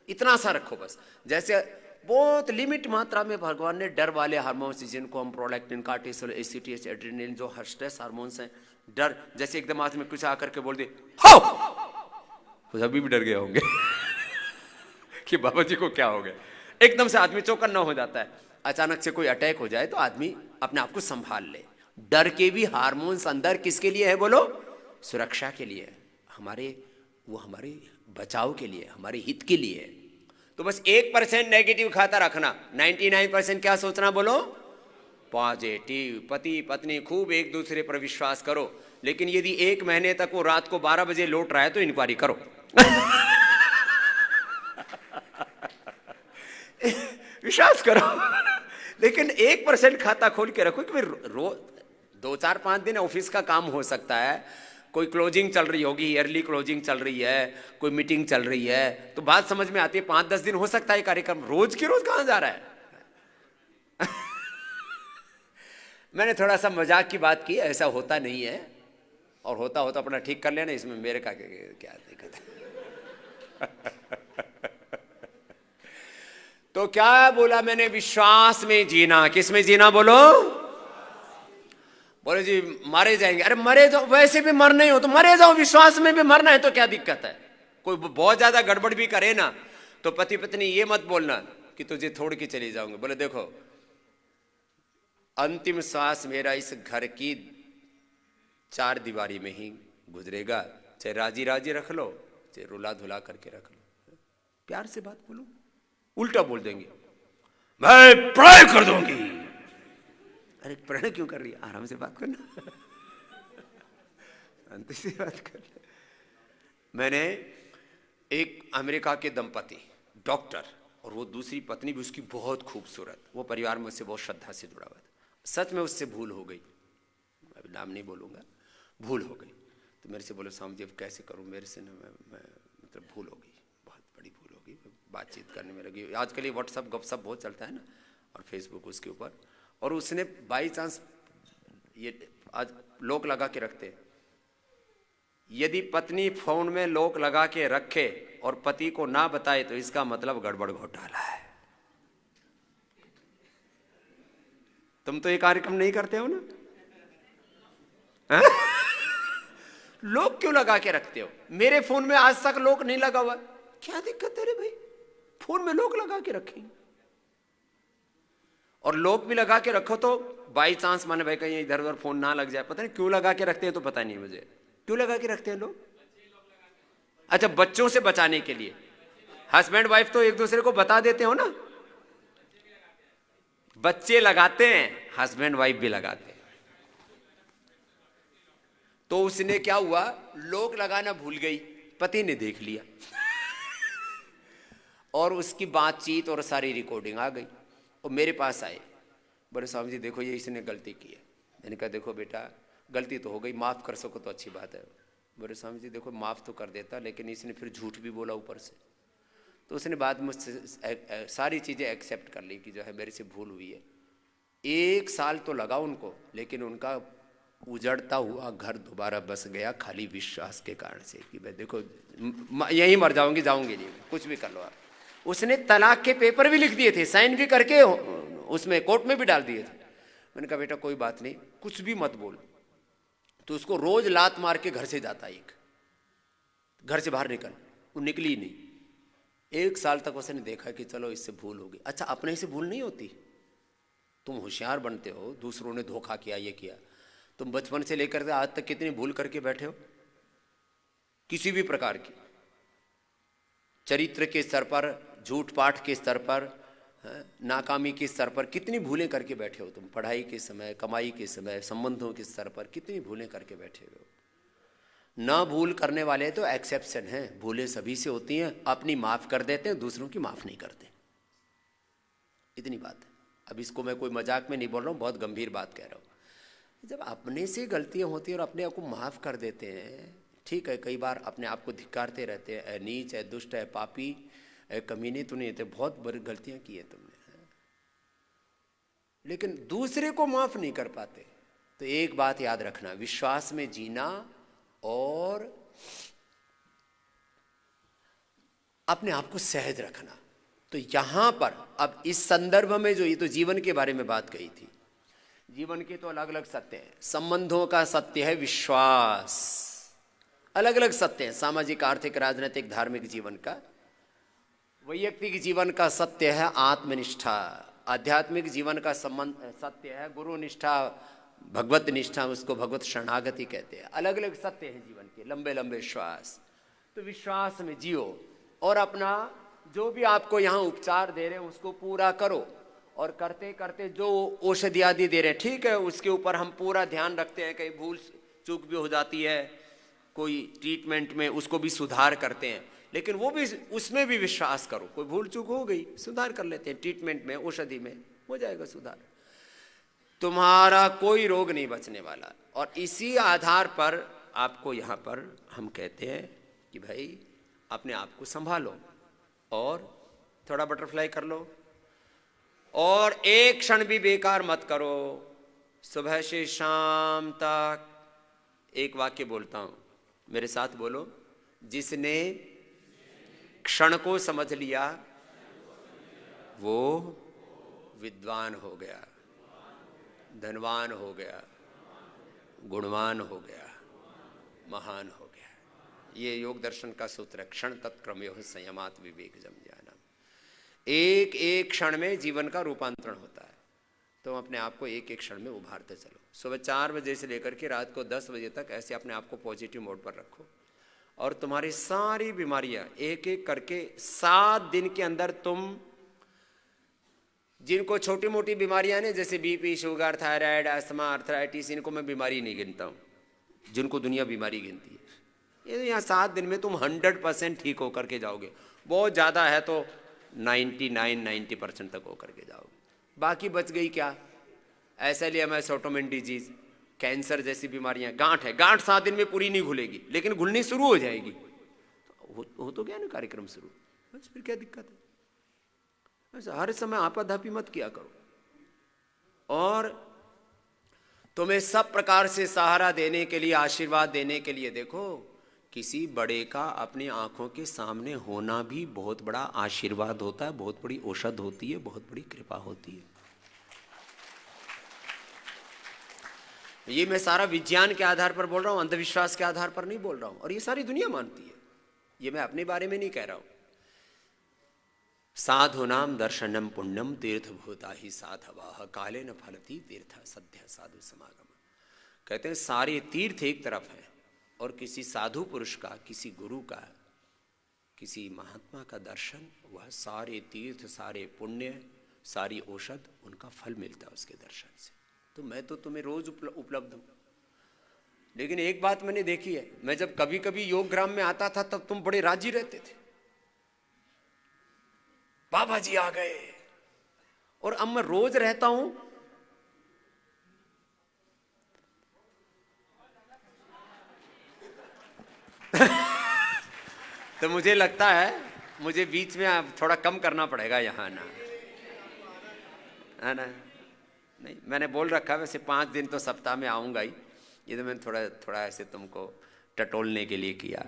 A: इतना सा रखो बस। जैसे बहुत लिमिट मात्रा में भगवान ने डर वाले हार्मोन्स, जिनको हम प्रोलैक्टिन, कार्टिसोल, एसीटीएच, एड्रेनलिन, जो स्ट्रेस हार्मोन्स हैं, डर, जैसे एकदम आदमी कुछ आकर के बोल दे हो, तो अभी भी डर गए होंगे कि बाबा जी को क्या हो गया। एकदम से आदमी चौकन्ना हो जाता है। अचानक से कोई अटैक हो जाए तो आदमी अपने आप को संभाल ले। डर के भी हार्मोन्स अंदर किसके लिए है बोलो? सुरक्षा के लिए, हमारे बचाव के लिए, हमारे हित के लिए है। तो बस 1% नेगेटिव खाता रखना, 99% क्या सोचना बोलो? पॉजिटिव। पति पत्नी खूब एक दूसरे पर विश्वास करो, लेकिन यदि 1 महीने तक वो रात को 12 बजे लौट रहा है तो इंक्वायरी करो। विश्वास करो, लेकिन 1% खाता खोल के रखो कि रोज 2-4-5 दिन ऑफिस का काम हो सकता है, कोई क्लोजिंग चल रही होगी, ईयरली क्लोजिंग चल रही है, कोई मीटिंग चल रही है, तो बात समझ में आती है। 5-10 दिन हो सकता है कार्यक्रम, रोज की रोज कहां जा रहा है? मैंने थोड़ा सा मजाक की बात की, ऐसा होता नहीं है, और होता होता अपना ठीक कर लेना, इसमें मेरे का क्या दिक्कत है। तो क्या बोला मैंने? विश्वास में जीना। किस में जीना बोलो? बोले जी मारे जाएंगे। अरे मरे जाओ, वैसे भी मरना ही हो तो मरे जाओ, विश्वास में भी मरना है तो क्या दिक्कत है? कोई बहुत ज्यादा गड़बड़ भी करे ना तो पति पत्नी ये मत बोलना कि तुझे छोड़ के चली जाऊंगी। बोले देखो, अंतिम श्वास मेरा इस घर की 4 दीवारी में ही गुजरेगा, चाहे राजी राजी रख लो, चाहे रुला धुला करके रख लो। प्यार से बात बोलो। उल्टा बोल देंगे, मैं प्रणय कर दूंगी। अरे प्रणय क्यों कर रही है? आराम से बात करना, शांति से बात कर। मैंने एक अमेरिका के दंपति, डॉक्टर, और वो दूसरी पत्नी भी उसकी बहुत खूबसूरत, वो परिवार में उससे बहुत श्रद्धा से जुड़ा हुआ था। सच में उससे भूल हो गई, अभी नाम नहीं बोलूंगा, भूल हो गई। तो मेरे से बोले स्वामी जी अब कैसे करूं, मेरे से ना मैं मतलब भूल हो गई, बहुत बड़ी भूल हो गई। बातचीत करने में लगी। आजकल ये व्हाट्सअप गपशप बहुत चलता है ना, और फेसबुक उसके ऊपर। और उसने बाई चांस, ये आज लॉक लगा के रखते, यदि पत्नी फोन में लॉक लगा के रखे और पति को ना बताए तो इसका मतलब गड़बड़ घोटाला है। तुम तो ये कार्यक्रम नहीं करते हो ना? लॉक क्यों लगा के रखते हो? मेरे फोन में आज तक लॉक नहीं लगा हुआ, क्या दिक्कत है रे भाई? फोन में लॉक लगा के रखेंगे, और लॉक भी लगा के रखो तो बाई चांस माने भाई कहीं इधर उधर फोन ना लग जाए। पता नहीं क्यों लगा के रखते हैं, तो पता नहीं मुझे क्यों लगा के रखते हैं लोग। अच्छा, बच्चों से बचाने के लिए। हस्बैंड वाइफ तो एक दूसरे को बता देते हो ना, बच्चे लगाते हैं, हस्बैंड वाइफ भी लगाते हैं। तो उसने क्या हुआ, लॉक लगाना भूल गई, पति ने देख लिया और उसकी बातचीत और सारी रिकॉर्डिंग आ गई। और मेरे पास आए, बोले स्वामी जी देखो ये इसने गलती की है। मैंने कहा देखो बेटा गलती तो हो गई, माफ़ कर सको तो अच्छी बात है। बोले स्वामी जी देखो माफ़ तो कर देता, लेकिन इसने फिर झूठ भी बोला ऊपर से। तो उसने बाद में मुझसे सारी चीज़ें एक्सेप्ट कर ली कि जो है मेरे से भूल हुई है। 1 साल तो लगा उनको, लेकिन उनका उजड़ता हुआ घर दोबारा बस गया, खाली विश्वास के कारण से कि भाई देखो यहीं मर जाऊंगी, जाऊंगी नहीं, कुछ भी कर लो आप। उसने तलाक के पेपर भी लिख दिए थे, साइन भी करके उसमें कोर्ट में भी डाल दिए थे। मैंने कहा बेटा कोई बात नहीं, कुछ भी मत बोल। तो उसको रोज लात मार के घर से जाता, एक घर से बाहर निकल, वो निकली ही नहीं। 1 साल तक उसने देखा कि चलो इससे भूल होगी। अच्छा, अपने से भूल नहीं होती, तुम होशियार बनते हो, दूसरों ने धोखा किया, ये किया, तुम बचपन से लेकर के आज तक कितनी भूल करके बैठे हो, किसी भी प्रकार की, चरित्र के स्तर पर, झूठ पाठ के स्तर पर, नाकामी के स्तर पर कितनी भूलें करके बैठे हो तुम। पढ़ाई के समय, कमाई के समय, संबंधों के स्तर पर कितनी भूलें करके बैठे हो। ना भूल करने वाले तो एक्सेप्शन हैं, भूलें सभी से होती हैं, अपनी माफ़ कर देते हैं, दूसरों की माफ़ नहीं करते। इतनी बात है। अब इसको मैं कोई मजाक में नहीं बोल रहा हूँ, बहुत गंभीर बात कह रहा हूँ। जब अपने से गलतियाँ होती हैं और अपने आप को माफ़ कर देते हैं, ठीक है, कई बार अपने आप को धिक्कारते रहते हैं, ए नीच, ए दुष्ट, ए पापी, ए कमीने, तो नहीं थे, बहुत बड़ी गलतियाँ की है तुमने, लेकिन दूसरे को माफ़ नहीं कर पाते। तो एक बात याद रखना, विश्वास में जीना और अपने आप को सहज रखना। तो यहां पर अब इस संदर्भ में जो, ये तो जीवन के बारे में बात कही थी, जीवन के तो अलग अलग सत्य हैं। संबंधों का सत्य है विश्वास, अलग अलग सत्य हैं, सामाजिक, आर्थिक, राजनीतिक, धार्मिक जीवन का। वैयक्तिक जीवन का सत्य है आत्मनिष्ठा, आध्यात्मिक जीवन का संबंध सत्य है गुरु निष्ठा, भगवत निष्ठा, उसको भगवत शरणागति कहते हैं। अलग अलग सत्य हैं जीवन के, लंबे लंबे श्वास। तो विश्वास में जियो और अपना जो भी आपको यहाँ उपचार दे रहे हैं उसको पूरा करो, और करते करते जो औषधि आदि दे रहे हैं, ठीक है, उसके ऊपर हम पूरा ध्यान रखते हैं। कहीं भूल चूक भी हो जाती है कोई ट्रीटमेंट में, उसको भी सुधार करते हैं, लेकिन वो भी, उसमें भी विश्वास करो। कोई भूल चूक हो गई, सुधार कर लेते हैं, ट्रीटमेंट में, औषधि में हो जाएगा सुधार। तुम्हारा कोई रोग नहीं बचने वाला। और इसी आधार पर आपको यहाँ पर हम कहते हैं कि भाई अपने आप को संभालो और थोड़ा बटरफ्लाई कर लो, और एक क्षण भी बेकार मत करो। सुबह से शाम तक एक वाक्य बोलता हूं, मेरे साथ बोलो, जिसने क्षण को समझ लिया वो विद्वान हो गया, धनवान हो गया, गुणवान हो गया, महान हो गया। ये योग दर्शन का सूत्र है, क्षण तत्क्रमयोः संयमात् विवेकजं ज्ञानम्। एक एक क्षण में जीवन का रूपांतरण होता है। तो अपने आप को एक एक क्षण में उभारते चलो। सुबह 4 बजे से लेकर के रात को 10 बजे तक ऐसे अपने आप को पॉजिटिव मोड पर रखो, और तुम्हारी सारी बीमारियां एक एक करके 7 दिन के अंदर, तुम जिनको छोटी मोटी बीमारियां ने, जैसे BP, sugar, thyroid, asthma, arthritis, इनको मैं बीमारी नहीं गिनता हूँ, जिनको दुनिया बीमारी गिनती है, ये यहाँ 7 दिन में तुम 100% ठीक होकर के जाओगे। बहुत ज़्यादा है तो 99-90% तक होकर के जाओगे। बाकी बच गई क्या, ऐसा लिया मैं ऑटोइम्यून डिजीज, कैंसर जैसी बीमारियां, गांठ है, गांठ 7 दिन में पूरी नहीं घुलेगी, लेकिन घुलनी शुरू हो जाएगी। हो तो गया ना कार्यक्रम शुरू, बस फिर क्या दिक्कत है। हर समय आपाधापी मत किया करो, और तुम्हें सब प्रकार से सहारा देने के लिए, आशीर्वाद देने के लिए, देखो किसी बड़े का अपनी आंखों के सामने होना भी बहुत बड़ा आशीर्वाद होता है, बहुत बड़ी औषध होती है, बहुत बड़ी कृपा होती है। ये मैं सारा विज्ञान के आधार पर बोल रहा हूँ, अंधविश्वास के आधार पर नहीं बोल रहा हूँ, और ये सारी दुनिया मानती है, ये मैं अपने बारे में नहीं कह रहा हूँ। साधूनाम दर्शनम पुण्यम तीर्थभूता ही साधवाः काले न फलती तीर्थ सद्य साधु समागम। कहते हैं सारे तीर्थ एक तरफ है, और किसी साधु पुरुष का, किसी गुरु का, किसी महात्मा का दर्शन, वह सारे तीर्थ, सारे पुण्य, सारी औषध, उनका फल मिलता है उसके दर्शन से। तो मैं तो तुम्हें रोज उपलब्ध हूं, लेकिन एक बात मैंने देखी है, मैं जब कभी कभी योग ग्राम में आता था तब तुम बड़े राजी रहते थे, बाबा जी आ गए, और अब मैं रोज रहता हूं तो मुझे लगता है मुझे बीच में अब थोड़ा कम करना पड़ेगा यहाँ ना, है ना। नहीं, मैंने बोल रखा है वैसे 5 दिन तो सप्ताह में आऊँगा ही, ये तो मैंने थोड़ा थोड़ा ऐसे तुमको टटोलने के लिए किया।